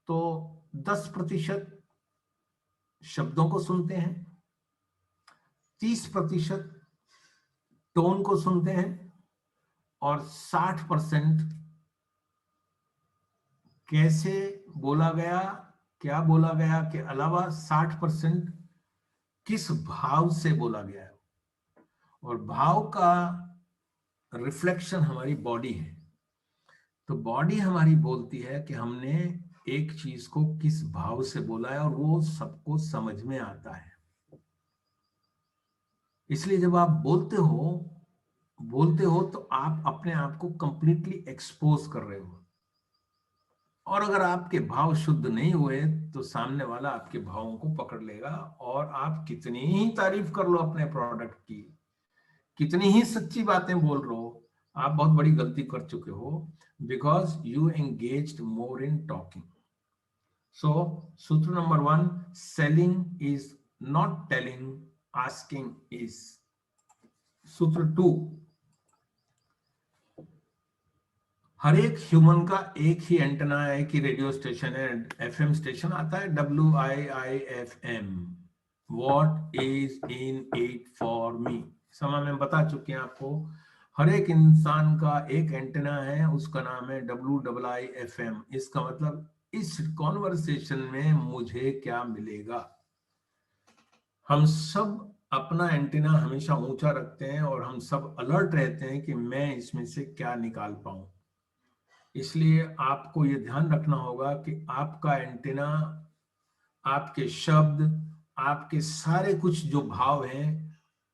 तो 10% शब्दों को सुनते हैं, 30% टोन को सुनते हैं, और 60% कैसे बोला गया, क्या बोला गया के अलावा 60% किस भाव से बोला गया है। और भाव का रिफ्लेक्शन हमारी बॉडी है। तो बॉडी हमारी बोलती है कि हमने एक चीज को किस भाव से बोला है, और वो सबको समझ में आता है। इसलिए जब आप बोलते हो तो आप अपने आप को कंप्लीटली एक्सपोज कर रहे हो। और अगर आपके भाव शुद्ध नहीं हुए तो सामने वाला आपके भावों को पकड़ लेगा, और आप कितनी ही तारीफ कर लो अपने प्रोडक्ट की, कितनी ही सच्ची बातें बोल रहे हो, आप बहुत बड़ी गलती कर चुके हो, because you engaged more in talking. So सूत्र नंबर 1, selling is not telling, asking is. सूत्र 2, हर एक ह्यूमन का एक ही एंटेना है, एक ही रेडियो स्टेशन है, एफएम स्टेशन आता है WIIFM, what is in it for me. समय में बता चुके हैं आपको, हर एक इंसान का एक एंटेना है, उसका नाम है WIIFM। इसका मतलब इस कॉन्वर्सेशन में मुझे क्या मिलेगा। हम सब अपना एंटेना हमेशा ऊंचा रखते हैं, और हम सब अलर्ट रहते हैं कि मैं इसमें से क्या निकाल पाऊं। इसलिए आपको ये ध्यान रखना होगा कि आपका एंटेना, आपके शब्द, आपके सारे कुछ जो भाव हैं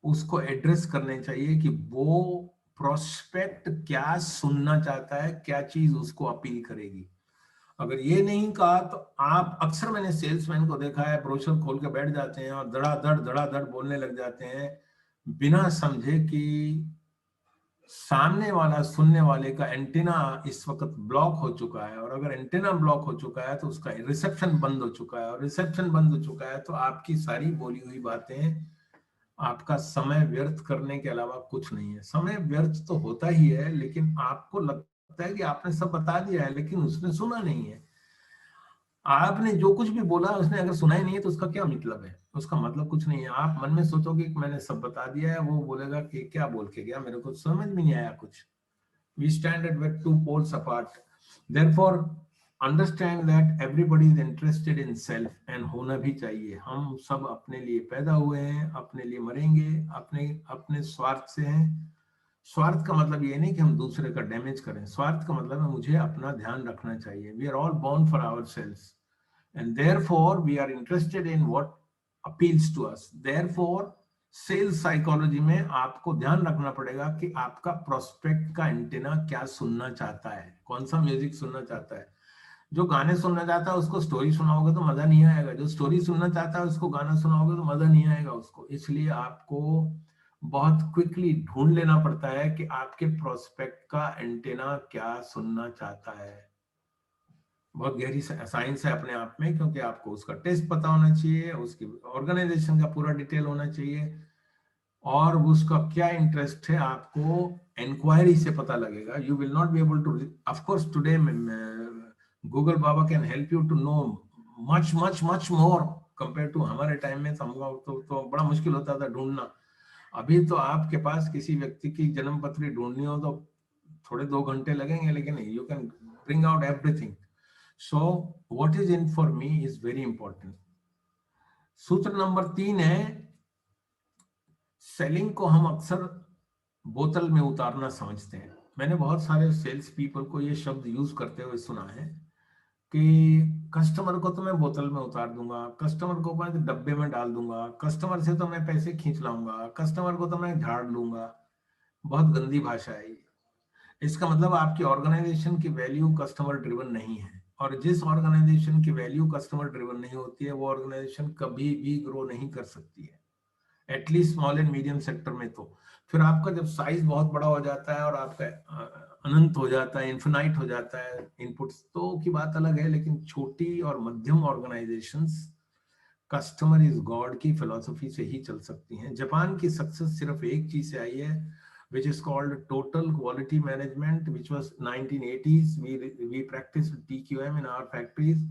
उसको एड्रेस करने चाहिए कि वो प्रोस्पेक्ट क्या सुनना चाहता है, क्या चीज उसको अपील करेगी। अगर ये नहीं कहा तो आप, अक्सर मैंने सेल्समैन को देखा है, ब्रोशर खोल के बैठ जाते हैं और धड़ाधड़ बोलने लग जाते हैं, बिना समझे कि सामने वाला सुनने वाले का एंटीना इस वक्त ब्लॉक हो चुका है। और अगर एंटीना ब्लॉक हो चुका है तो उसका रिसेप्शन बंद हो चुका है, और रिसेप्शन बंद हो चुका है तो आपकी सारी बोली हुई बातें आपका समय व्यर्थ करने के अलावा कुछ नहीं है। समय व्यर्थ तो होता ही है, लेकिन आपको लगता है कि आपने सब बता दिया है, लेकिन उसने सुना नहीं है। आपने जो कुछ भी बोला उसने अगर सुना ही नहीं है तो उसका क्या मतलब है, उसका मतलब कुछ नहीं है। आप मन में सोचोगे कि मैंने सब बता दिया है, वो बोलेगा कि क्या बोल के गया, मेरे को समझ में नहीं आया कुछ। We stand at two poles apart. Therefore, understand that everybody is interested in self, and होना भी चाहिए। हम सब अपने लिए पैदा हुए हैं, अपने लिए मरेंगे, अपने स्वार्थ से हैं। स्वार्थ का मतलब ये नहीं कि हम दूसरे का डैमेज करें, स्वार्थ का मतलब है मुझे अपना ध्यान रखना चाहिए। We are all born for ourselves, and therefore we are interested in what appeals to us. Therefore, sales psychology में आपको ध्यान रखना पड़ेगा कि आपका प्रोस्पेक्ट का एंटेना क्या सुनना चाहता है, कौन सा म्यूजिक सुनना चाहता है। जो गाने सुनना चाहता है उसको स्टोरी सुनाओगे तो मजा नहीं आएगा, जो स्टोरी सुनना चाहता है उसको गाना सुनाओगे तो मजा नहीं आएगा उसको। इसलिए आपको बहुत क्विकली ढूंढ लेना पड़ता है कि आपके प्रोस्पेक्ट का एंटेना क्या सुनना चाहता है। बहुत गहरी साइंस है अपने आप में, क्योंकि आपको उसका टेस्ट पता होना चाहिए, उसकी ऑर्गेनाइजेशन का पूरा डिटेल होना चाहिए, और उसका क्या इंटरेस्ट है आपको इंक्वायरी से पता लगेगा। You will not be able to, of course today Google baba can help you to know much much much more compare to हमारे टाइम में। तो बड़ा मुश्किल होता था ढूंढना। अभी तो आपके पास किसी व्यक्ति की जन्म पत्री ढूंढनी हो तो थोड़े 2 घंटे लगेंगे, लेकिन you can bring out everything. So what is in for me is very important. सूत्र नंबर 3 है, सेलिंग को हम अक्सर बोतल में उतारना समझते हैं। मैंने बहुत सारे सेल्स पीपल को ये शब्द यूज करते हुए सुना है, कि कस्टमर को तो मैं बोतल में उतार दूंगा, कस्टमर को मैं डब्बे में डाल दूंगा, कस्टमर से तो मैं पैसे खींच लाऊंगा, कस्टमर को तो मैं झाड़ लूंगा। बहुत गंदी भाषा है ये। इसका मतलब आपकी ऑर्गेनाइजेशन की वैल्यू कस्टमर ड्रिवन नहीं है, और जिस ऑर्गेनाइजेशन की वैल्यू कस्टमर ड्रिवन नहीं होती है वो ऑर्गेनाइजेशन कभी भी ग्रो नहीं कर सकती है, at least small and medium sector में। तो फिर आपका जब साइज बहुत बड़ा हो जाता है और आपका अनंत हो जाता है, इन्फिनाइट हो जाता है इनपुट्स, तो की बात अलग है। लेकिन छोटी और मध्यम ऑर्गेनाइजेशंस कस्टमर इज गॉड की फिलॉसफी से ही चल सकती हैं। जापान की सक्सेस सिर्फ एक चीज से आई है, which is called total quality management, which was 1980s. We practiced TQM in our factories,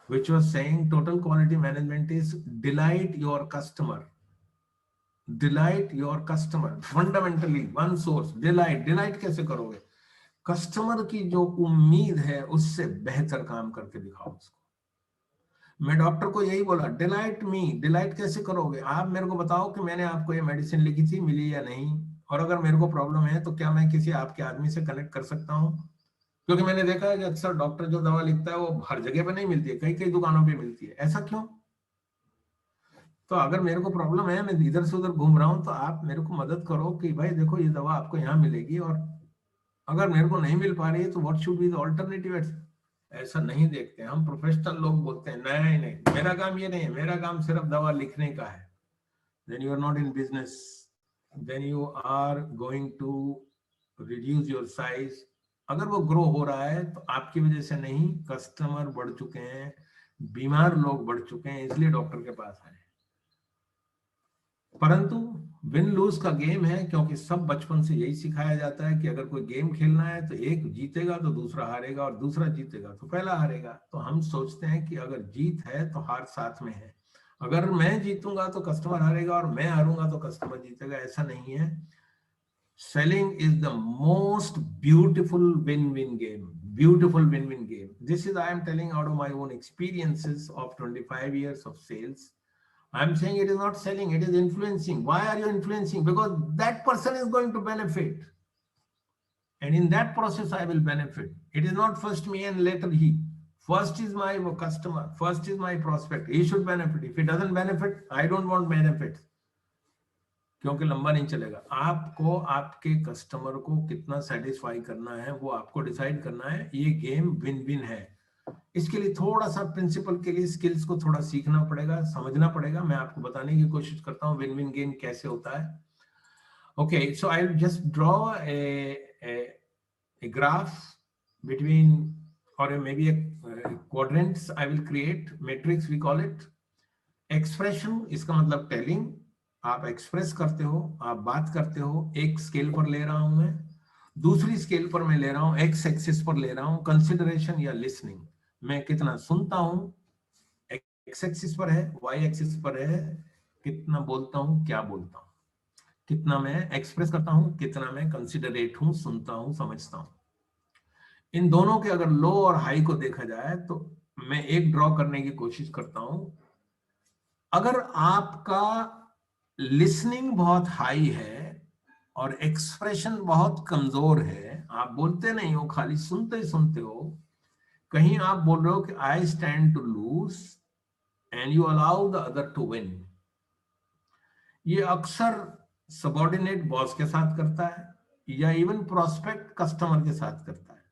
which was saying total quality management is delight your customer. Delight your customer. Fundamentally, one source, delight कैसे करोगे? Customer की जो उम्मीद है उससे बेहतर काम करके दिखाओ उसको। मैं डॉक्टर को यही बोला, डिलाइट मी। डिलाइट कैसे करोगे? आप मेरे को बताओ कि मैंने आपको ये मेडिसिन लिखी थी, मिली या नहीं, और अगर मेरे को प्रॉब्लम है तो क्या मैं किसी आपके आदमी से कनेक्ट कर सकता हूँ? क्योंकि मैंने देखा है कि अक्सर डॉक्टर जो दवा लिखता है वो हर जगह पे नहीं मिलती है, कई कई दुकानों पे मिलती है। ऐसा क्यों? तो अगर मेरे को प्रॉब्लम है, मैं इधर से उधर घूम रहा हूँ, तो आप मेरे को मदद करो कि भाई देखो ये दवा आपको यहाँ मिलेगी, और अगर मेरे को नहीं मिल पा रही है तो what should be the alternative. ऐसा नहीं देखते हम। प्रोफेशनल लोग बोलते हैं नहीं नहीं मेरा काम ये नहीं है, मेरा काम सिर्फ दवा लिखने का है। then you are not in business, then you are going to reduce your size। अगर वो ग्रो हो रहा है तो आपकी वजह से नहीं, कस्टमर बढ़ चुके हैं, बीमार लोग बढ़ चुके हैं, इसलिए डॉक्टर के पास आए। परंतु विन लूज का गेम है, क्योंकि सब बचपन से यही सिखाया जाता है कि अगर कोई गेम खेलना है तो एक जीतेगा तो दूसरा हारेगा, और दूसरा जीतेगा तो पहला हारेगा। तो हम सोचते हैं कि अगर जीत है तो हार साथ में है, अगर मैं जीतूंगा तो कस्टमर हारेगा और मैं हारूंगा तो कस्टमर जीतेगा। ऐसा नहीं है। Selling is the most beautiful win-win game, beautiful win-win game. This is I am telling out of my own experiences of 25 years of sales. I'm saying it is not selling, it is influencing. Why are you influencing? Because that person is going to benefit, and in that process I will benefit. It is not first me and later he. First is my customer, first is my prospect. He should benefit. If he doesn't benefit, I don't want benefits, क्योंकि लंबा नहीं चलेगा। आपको आपके customer को कितना satisfy करना है वो आपको डिसाइड करना है। ये गेम विन विन है। इसके लिए थोड़ा सा प्रिंसिपल के लिए स्किल्स को थोड़ा सीखना पड़ेगा, समझना पड़ेगा। मैं आपको बताने की कोशिश करता हूँ विन विन गेम कैसे होता है। Okay, so I will just draw a graph between, or maybe a quadrants I will create, matrix we call it। expression इसका मतलब टेलिंग, आप एक्सप्रेस करते हो, आप बात करते हो। एक स्केल पर ले रहा हूं मैं, दूसरी स्केल पर मैं ले रहा हूं, एक्स एक्सिस पर ले रहा हूं कंसिडरेशन या लिसनिंग। मैं कितना सुनता हूं एक्स एक्सिस पर है, वाई एक्सिस पर है कितना बोलता हूं, क्या बोलता हूं, कितना मैं एक्सप्रेस करता हूं, कितना मैं कंसिडरेट हूं, सुनता हूं, समझता हूं। इन दोनों के अगर लो और हाई को देखा जाए तो मैं एक ड्रॉ करने की कोशिश करता हूं। अगर आपका लिसनिंग बहुत हाई है और एक्सप्रेशन बहुत कमजोर है, आप बोलते नहीं हो, खाली सुनते ही सुनते हो, कहीं आप बोल रहे हो कि I stand to lose and you allow the other to win. ये अक्सर सबऑर्डिनेट बॉस के साथ करता है, या इवन प्रोस्पेक्ट कस्टमर के साथ करता है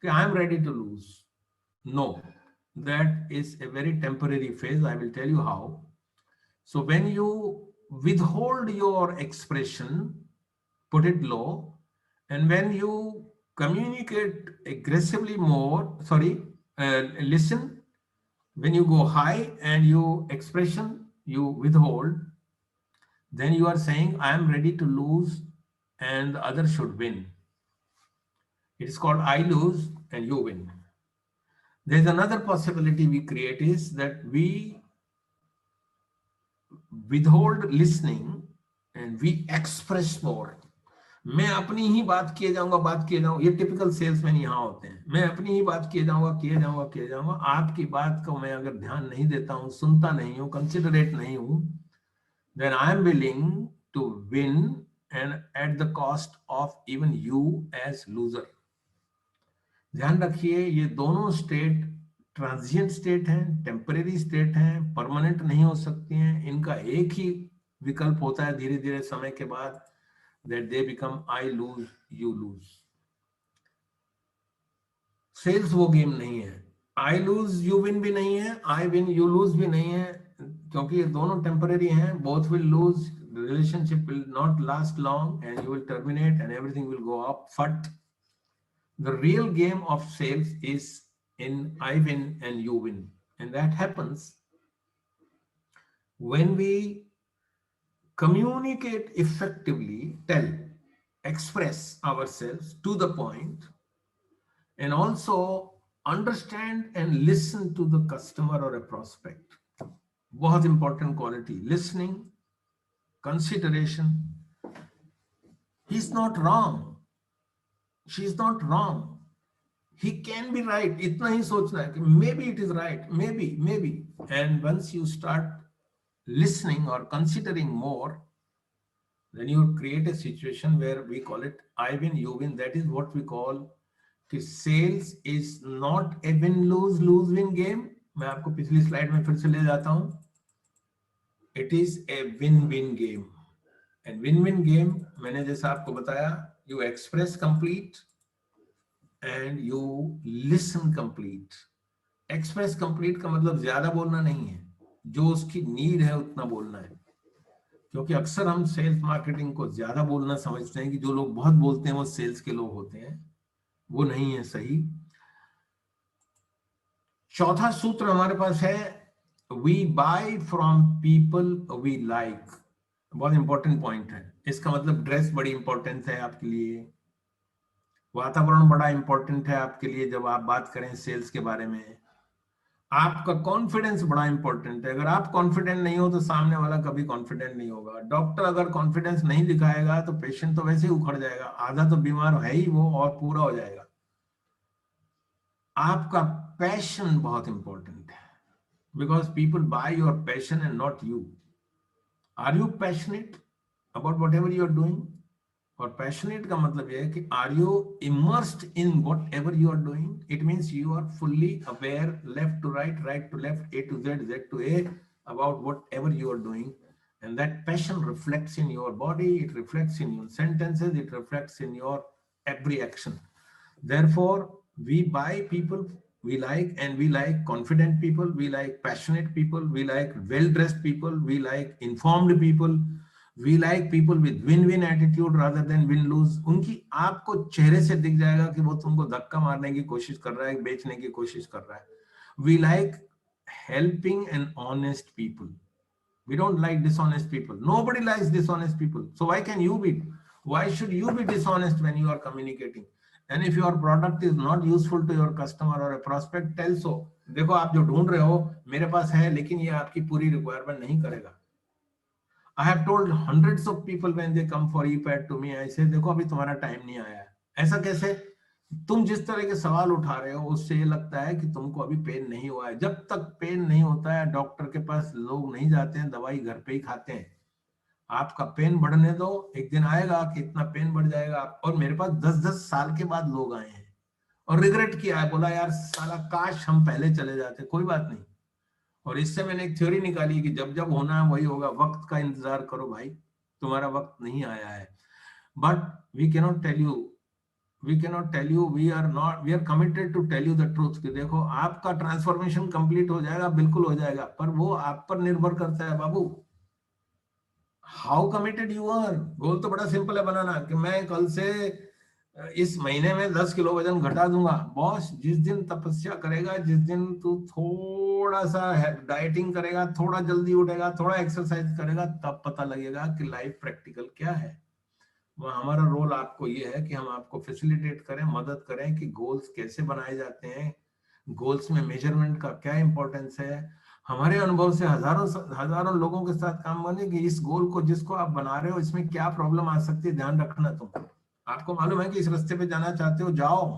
कि I am ready to lose. No, that is a very temporary phase. I will tell you how. So when you withhold your expression, put it low, and when you communicate aggressively more, listen, when you go high and you expression, you withhold, then you are saying, I am ready to lose and the other should win. It is called I lose and you win. There is another possibility we create is that we withhold listening and we express more। मैं अपनी ही बात किए जाऊंगा। ये typical salesman यहाँ होते हैं। मैं अपनी ही बात किए जाऊंगा। आपकी बात को मैं अगर ध्यान नहीं देता हूँ, सुनता नहीं हूँ, कंसिडरेट नहीं हूँ, then I am willing to win and at the cost of even you as loser। ध्यान रखिए, ये दोनों स्टेट ट्रांजिएंट स्टेट हैं, टेम्परेरी स्टेट हैं, परमानेंट नहीं हो सकती हैं। इनका एक ही विकल्प होता है धीरे धीरे समय के बाद, that they become I lose, you lose. Sales वो गेम नहीं है, I lose, you win भी नहीं है, I win, you lose भी नहीं है, क्योंकि ये दोनों टेम्परेरी हैं. Both will lose, the relationship will not last long and you will terminate and everything will go up. But the real game of sales is in I win and you win, and that happens when we communicate effectively, tell, express ourselves to the point, and also understand and listen to the customer or a prospect. बहुत important quality, listening, consideration. He's not wrong, she's not wrong, he can be right. इतना ही सोचना है कि maybe it is right, maybe. And once you start listening or considering more, then you create a situation where we call it I win, you win. That is what we call कि sales is not a win-lose-win game. मैं आपको पिछली slide में फिर से ले जाता हूं. It is a win-win game. And win-win game, मैंने जैसा आपको बताया, you express complete and you listen complete. Express complete का मतलब ज्यादा बोलना नहीं है, जो उसकी नीड है उतना बोलना है. क्योंकि अक्सर हम सेल्स मार्केटिंग को ज्यादा बोलना समझते हैं कि जो लोग बहुत बोलते हैं वो सेल्स के लोग होते हैं. वो नहीं है सही. चौथा सूत्र हमारे पास है, we buy from people we like. बहुत इंपॉर्टेंट पॉइंट है. इसका मतलब ड्रेस बड़ी इंपॉर्टेंट है आपके लिए, वातावरण बड़ा इंपॉर्टेंट है आपके लिए जब आप बात करें सेल्स के बारे में. आपका कॉन्फिडेंस बड़ा इंपॉर्टेंट है. अगर आप कॉन्फिडेंट नहीं हो तो सामने वाला कभी कॉन्फिडेंट नहीं होगा. डॉक्टर अगर कॉन्फिडेंस नहीं दिखाएगा तो पेशेंट तो वैसे ही उखड़ जाएगा, आधा तो बीमार है ही वो और पूरा हो जाएगा. आपका पैशन बहुत इंपॉर्टेंट है, because people buy your passion and not you. Are you passionate about whatever you are doing? और पैशनेट का मतलब यह है कि are you immersed in whatever you are doing. It means you are fully aware, left to right, right to left, A to Z, Z to A, about whatever you are doing. And that passion reflects in your body, it reflects in your sentences, it reflects in your every action. Therefore, we buy people we like, and we like confident people, we like passionate people, we like well-dressed people, we like informed people, we like people with win-win attitude rather than win-lose. उनकी आपको चेहरे से दिख जाएगा कि वो तुमको धक्का मारने की कोशिश कर रहा है, बेचने की कोशिश कर रहा है. We like helping and honest people. We don't like dishonest people. Nobody likes dishonest people. So why can you be? Why should you be dishonest when you are communicating? And if your product is not useful to your customer or a prospect, tell so. देखो आप जो ढूंढ रहे हो मेरे पास है, लेकिन ये आपकी पूरी रिक्वायरमेंट नहीं करेगा. I have told hundreds of people when they come for e-pad to me, I say देखो अभी तुम्हारा टाइम नहीं आया है. ऐसा कैसे? तुम जिस तरह के सवाल उठा रहे हो उससे ये लगता है कि तुमको अभी पेन नहीं हुआ है. जब तक पेन नहीं होता है डॉक्टर के पास लोग नहीं जाते हैं, दवाई घर पे ही खाते हैं. आपका पेन बढ़ने दो, एक दिन आएगा कि इतना पेन बढ़ जाएगा. और मेरे पास 10-10 साल के बाद लोग आए हैं और रिग्रेट किया है, बोला यार साला काश हम पहले चले जाते. कोई बात नहीं. और इससे मैंने एक थ्योरी निकाली कि जब जब होना है वही होगा. वक्त का इंतजार करो भाई, तुम्हारा वक्त नहीं आया है. But we cannot tell you, we cannot tell you, we are committed to tell you the truth कि देखो आपका ट्रांसफॉर्मेशन कंप्लीट हो जाएगा, बिल्कुल हो जाएगा, पर वो आप पर निर्भर करता है बाबू. How committed you are. Goal तो बड़ा सिंपल है बनाना कि मैं कल से इस महीने में 10 किलो वजन घटा दूंगा. बॉस जिस दिन तपस्या करेगा, जिस दिन तू थोड़ा सा डाइटिंग करेगा, थोड़ा जल्दी उठेगा, थोड़ा एक्सरसाइज करेगा, तब पता लगेगा कि लाइफ प्रैक्टिकल क्या है. हमारा रोल आपको ये है कि हम आपको फैसिलिटेट करें, मदद करें कि गोल्स कैसे बनाए जाते हैं, गोल्स में मेजरमेंट का क्या इंपॉर्टेंस है. हमारे अनुभव से हजारों लोगों के साथ काम करने कि इस गोल को जिसको आप बना रहे हो इसमें क्या प्रॉब्लम आ सकती है, ध्यान रखना. तुम आपको मालूम है कि इस रास्ते पे जाना चाहते हो, जाओ,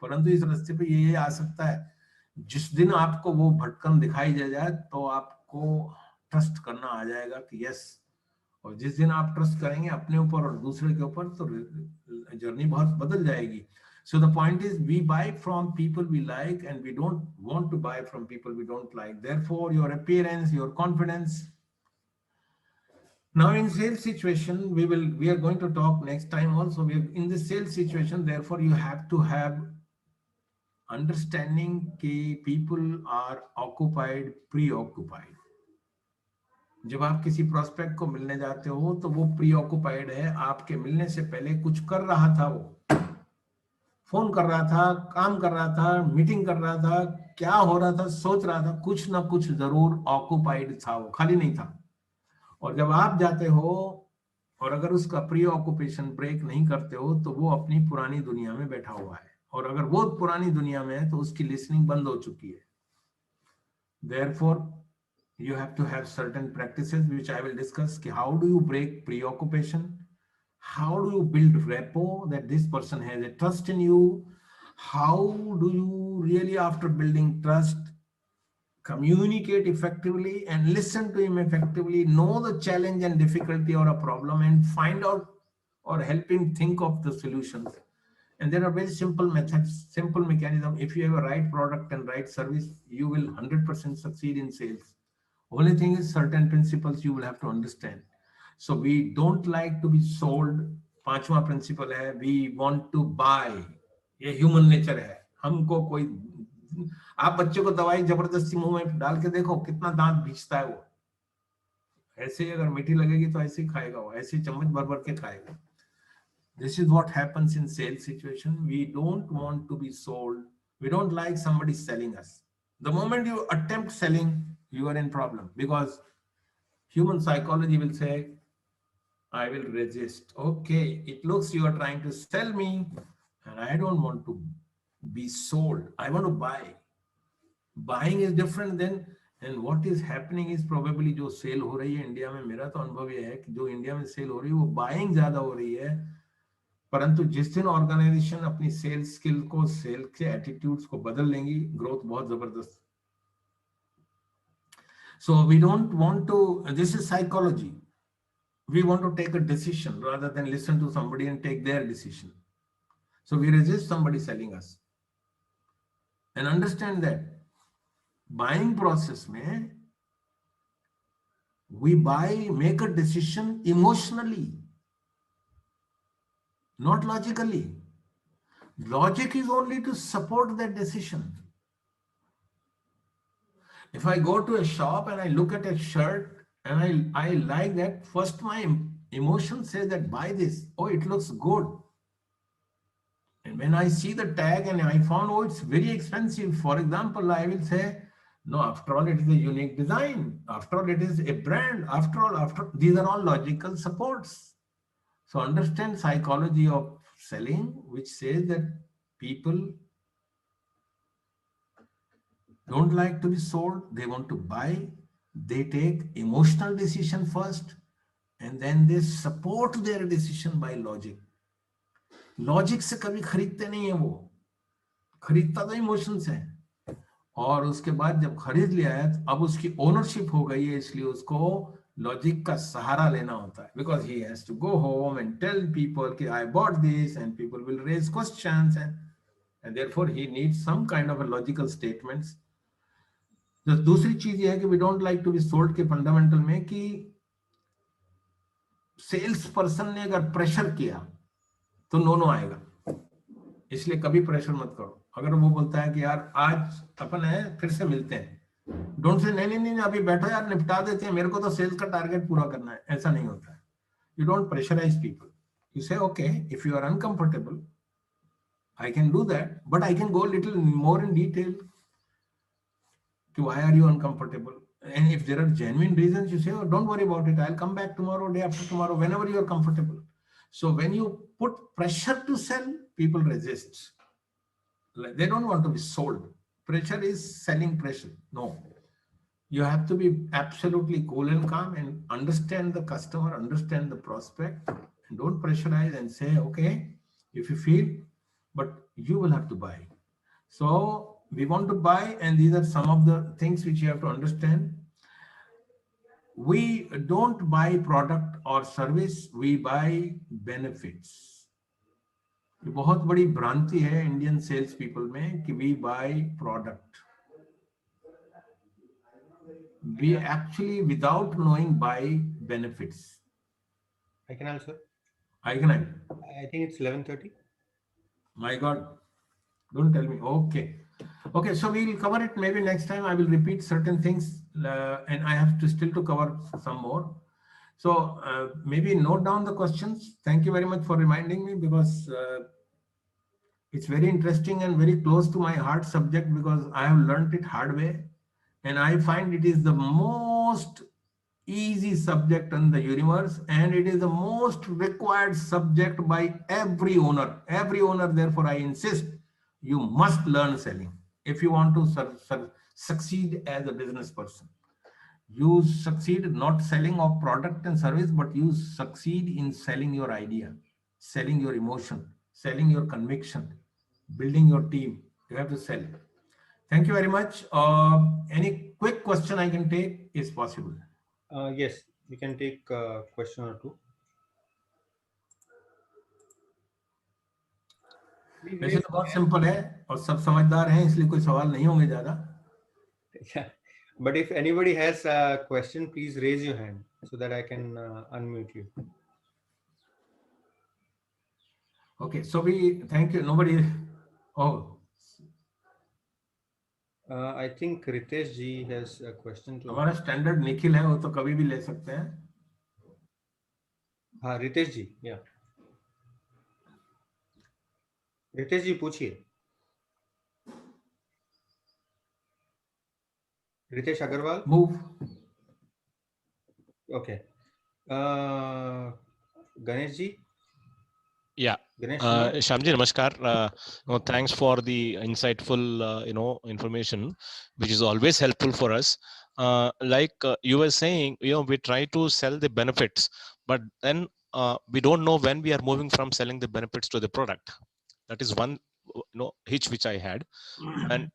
परंतु इस रास्ते पे ये आ सकता है. जिस दिन आपको वो भटकन दिखाई दे जाए तो आपको ट्रस्ट करना आ जाएगा कि यस. और जिस दिन आप ट्रस्ट करेंगे अपने ऊपर और दूसरे के ऊपर तो जर्नी बहुत बदल जाएगी. So the point is, we buy from people we like and we don't want to buy from people we don't like. Therefore, your appearance, your confidence. Now in sales situation, we are going to talk next time also. In the sales situation, therefore you have to have understanding कि people are occupied, preoccupied. जब आप किसी prospect को मिलने जाते हो तो वो प्रीऑक्युपाइड है, आपके मिलने से पहले कुछ कर रहा था, वो फोन कर रहा था, काम कर रहा था, मीटिंग कर रहा था, क्या हो रहा था, सोच रहा था, कुछ ना कुछ जरूर ऑक्युपाइड था, वो खाली नहीं था। और जब आप जाते हो और अगर उसका प्री ऑक्यूपेशन ब्रेक नहीं करते हो तो वो अपनी पुरानी दुनिया में बैठा हुआ है, और अगर वो पुरानी दुनिया में है तो उसकी लिसनिंग बंद हो चुकी है। Therefore, you have to have certain practices which I will discuss. How do you break preoccupation? How do you build rapport that this person has a trust in you? How do you really, after building trust, communicate effectively and listen to him effectively, know the challenge and difficulty or a problem and find out or help him think of the solutions. And there are very simple methods, simple mechanism. If you have a right product and right service, you will 100% succeed in sales. Only thing is certain principles you will have to understand. So we don't like to be sold. पांचवा principle है, we want to buy. ये human nature है. हमको कोई, आप बच्चे को दवाई जबरदस्ती मुंह में डाल के देखो कितना दांत भींचता है वो, ऐसे ही अगर मीठी लगेगी तो ऐसे ही खाएगा वो, ऐसे चम्मच भर भर के खाएगा। This is what happens in sales situation. We don't want to be sold. We don't like somebody selling us. The moment you attempt selling, you are in problem, because human psychology will say, I will resist. Okay, it looks you are trying to sell me and I don't want to be sold. I want to buy. Buying is different than, and what is happening is probably जो cell हो रही है India में, मेरा तो अनुभव ये है कि जो इंडिया में सेल हो रही है वो बाइंग ज्यादा हो रही है, परंतु जिस दिन ऑर्गेनाइजेशन अपनी सेल्स स्किल को, सेल के एटीट्यूड्स को बदल लेंगी, ग्रोथ बहुत जबरदस्त। So we don't want to, this is psychology. We want to take a decision rather than listen to somebody and take their decision. So we resist somebody selling us. And understand that buying process mein, we buy, make a decision emotionally, not logically. Logic is only to support that decision. If I go to a shop and I look at a shirt and I like that, first my emotion says that buy this. Oh, it looks good. And when I see the tag and I found, oh, it's very expensive, for example, I will say, no, after all, it is a unique design. After all, it is a brand. After all, these are all logical supports. So understand psychology of selling, which says that people don't like to be sold. They want to buy. They take emotional decision first, and then they support their decision by logic. Logic से कभी खरीदते नहीं है वो, खरीदता तो emotion से है, और उसके बाद जब खरीद लिया है अब उसकी ओनरशिप हो गई है, इसलिए उसको लॉजिक का सहारा लेना होता है, because he has to go home and tell people कि I bought this and people will raise questions and therefore he needs some kind of a logical statements. दूसरी चीज ये है कि we don't like to be sold के fundamental में कि sales person ने अगर प्रेशर किया तो नो आएगा, इसलिए कभी प्रेशर मत करो। अगर वो बोलता है कि यार आज अपन है फिर से मिलते हैं, डोंट से नहीं नहीं अभी बैठो यार निपटा देते हैं, मेरे को तो सेल्स का टारगेट पूरा करना है, ऐसा नहीं होता है। You don't pressurise people, you say okay if you are uncomfortable I can do that, but I can go little more in detail कि why are you uncomfortable, and if there are genuine reasons you say, oh, don't worry about it, I'll come back tomorrow, day after tomorrow, whenever you are comfortable. So when you put pressure to sell, people resist. They don't want to be sold. Pressure is selling pressure. No, you have to be absolutely cool and calm and understand the customer, understand the prospect, and don't pressurize and say, okay, if you feel, but you will have to buy. So we want to buy, and these are some of the things which you have to understand. We don't buy product or service, we buy benefits. ये बहुत बड़ी भ्रांति है Indian sales people में कि we buy product. We actually, without knowing, buy benefits. I can answer. I can. I think it's 11:30. My God, don't tell me. Okay. Okay, so we will cover it maybe next time. I will repeat certain things and I have to still to cover some more. So maybe note down the questions. Thank you very much for reminding me, because it's very interesting and very close to my heart subject, because I have learned it hard way. And I find it is the most easy subject in the universe, and it is the most required subject by every owner. Every owner, therefore, I insist, you must learn selling if you want to succeed as a business person. You succeed not selling of product and service, but you succeed in selling your idea, selling your emotion, selling your conviction, building your team. You have to sell. Thank you very much. Any quick question I can take is possible. Yes, we can take a question or two. वैसे तो बहुत simple है और सब समझदार हैं, इसलिए कोई सवाल नहीं होंगे ज्यादा. Yeah, but if anybody has a question, please raise your hand so that I can unmute you. Okay, so we thank you. Nobody. Oh, I think Ritesh ji has a question to. हमारा standard Nikhil है, वो तो कभी भी ले सकते हैं. हाँ, रितेश जी, या रितेश जी पूछिए. Ritesh Agarwal. Move. Okay. Ganesh ji. Yeah. Ganesh. Shyamji, namaskar. Thanks for the insightful, information, which is always helpful for us. Like you were saying, we try to sell the benefits, but then we don't know when we are moving from selling the benefits to the product. That is one, hitch which I had. And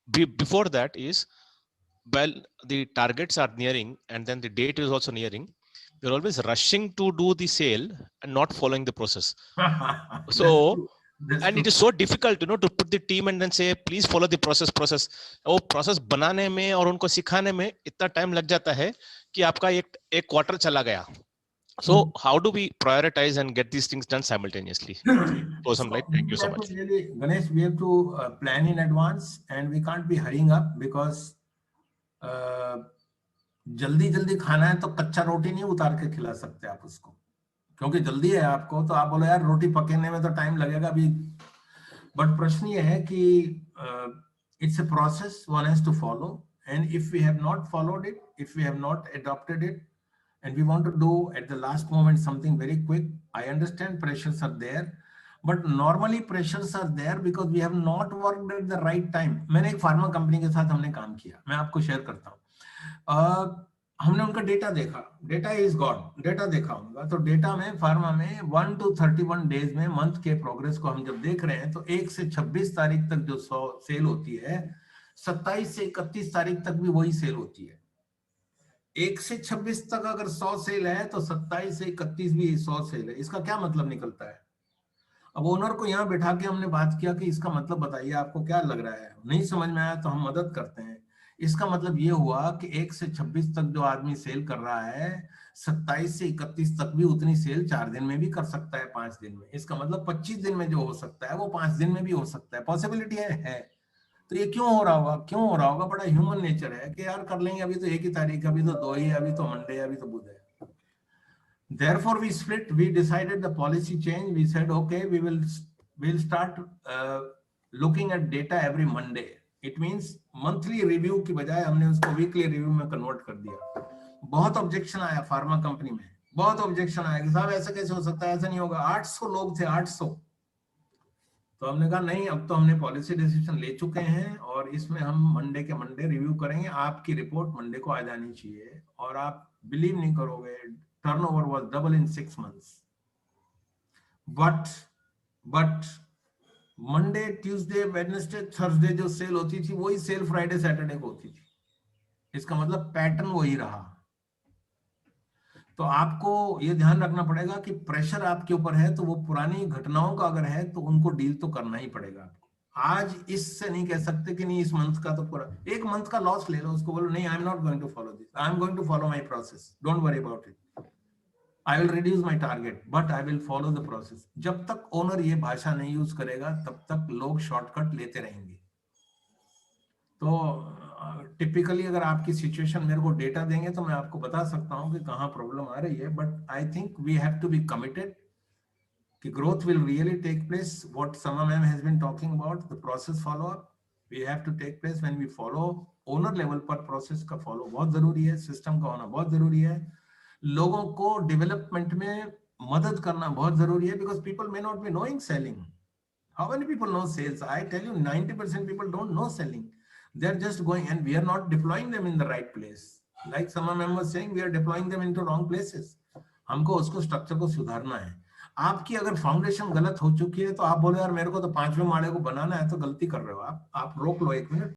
before that is, well, the targets are nearing, and then the date is also nearing. You're always rushing to do the sale and not following the process. So, and it is so difficult, to put the team and then say, please follow the process. वो process बनाने में और उनको सिखाने में इतना time लग जाता है कि आपका एक quarter चला गया. So how do we prioritize and get these things done simultaneously? Throw some light. Thank you so much. Really, Ganesh, we have to plan in advance, and we can't be hurrying up, because जल्दी खाना है तो कच्चा रोटी नहीं उतार के खिला सकते आप उसको, क्योंकि जल्दी है आपको, तो आप बोलो यार रोटी पकने में तो टाइम लगेगा अभी. बट प्रश्न ये है कि it's a process one has to follow, and if we have not followed it, if we have not adopted it, and we want to do at the last moment something very quick, I understand pressures are there, but normally pressures are there because we have not worked at the right time. मैंने एक pharma company के साथ हमने काम किया, मैं आपको share करता हूँ. हमने उनका डेटा देखा, डेटा इज गॉड, डेटा देखा होगा, तो डेटा में फार्मा में 1 to 31 डेज में मंथ के प्रोग्रेस को हम जब देख रहे हैं, तो 1 से 26 तारीख तक जो सेल होती है, 27 से 31 तारीख तक भी वही सेल होती है. 1 से 26 तक अगर 100 सेल है, तो 27 से 31 भी 100 सेल है. इसका क्या मतलब निकलता है? अब ओनर को यहाँ बैठा के हमने बात किया कि इसका मतलब बताइए, आपको क्या लग रहा है. नहीं समझ में आया तो हम मदद करते हैं. इसका मतलब ये हुआ कि 1 से 26 तक जो आदमी सेल कर रहा है, 27 से 31 तक भी उतनी सेल 4 दिन में भी कर सकता है, 5 दिन में. इसका मतलब 25 दिन में जो हो सकता है वो 5 दिन में भी हो सकता है. पॉसिबिलिटी है. तो ये क्यों हो रहा होगा? बड़ा ह्यूमन नेचर है कि यार कर लेंगे, अभी तो 1 ही तारीख, अभी तो 2 ही है, अभी तो मंडे है, अभी तो बुध है. Therefore we split, we decided the policy change. We said, okay, we'll start looking at data every Monday. It means monthly review की बजाय हमने उसको weekly review में convert कर दिया. बहुत ऑब्जेक्शन आया फार्मा कंपनी में, बहुत ऑब्जेक्शन आया कि साहब ऐसा कैसे हो सकता है, ऐसा नहीं होगा. 800 लोग थे, 800. तो हमने कहा नहीं, अब तो हमने पॉलिसी डिसीजन ले चुके हैं और इसमें हम मंडे के मंडे रिव्यू करेंगे. आपकी रिपोर्ट मंडे को आ जानी चाहिए. और आप बिलीव नहीं करोगे, turnover was double in 6 months. But Monday, Tuesday, Wednesday, Thursday जो सेल होती थी, वही सेल फ्राइडे, सैटरडे को होती थी. इसका मतलब पैटर्न वही रहा. तो आपको ये ध्यान रखना पड़ेगा कि प्रेशर आपके ऊपर है तो वो पुरानी घटनाओं का अगर है तो उनको डील तो करना ही पड़ेगा आपको। आज इससे नहीं कह सकते कि नहीं इस मंथ का तो पूरा, एक मंथ का लॉस ले लो, उसको बोलो नहीं I am not going to follow this, I am going to follow my process, don't worry about it, I will reduce my target but I will follow the process. जब तक owner ये भाषा नहीं use करेगा तब तक लोग shortcut लेते रहेंगे। तो टिपिकली अगर आपकी सिचुएशन मेरे को डेटा देंगे तो मैं आपको बता सकता हूं कि कहां प्रॉब्लम आ रही है, but I think we have to be committed कि growth will really take place. What Sama ma'am has been talking about, the process follow up, we have to take place when we follow owner level पर process का follow बहुत जरूरी है, system का होना बहुत जरूरी है, लोगों को development में मदद करना बहुत जरूरी है, because people may not be knowing selling. How many people know sales? I tell you 90% people don't know selling. They're just going and we are not deploying them in the right place. Like Sama ma'am was saying, we are deploying them into wrong places. हमको उसको structure को सुधारना है। आपकी अगर foundation गलत हो चुकी है तो आप बोले यार मेरे को तो 5वें माले को बनाना है, तो गलती कर रहे हो आप रोक लो 1 मिनट।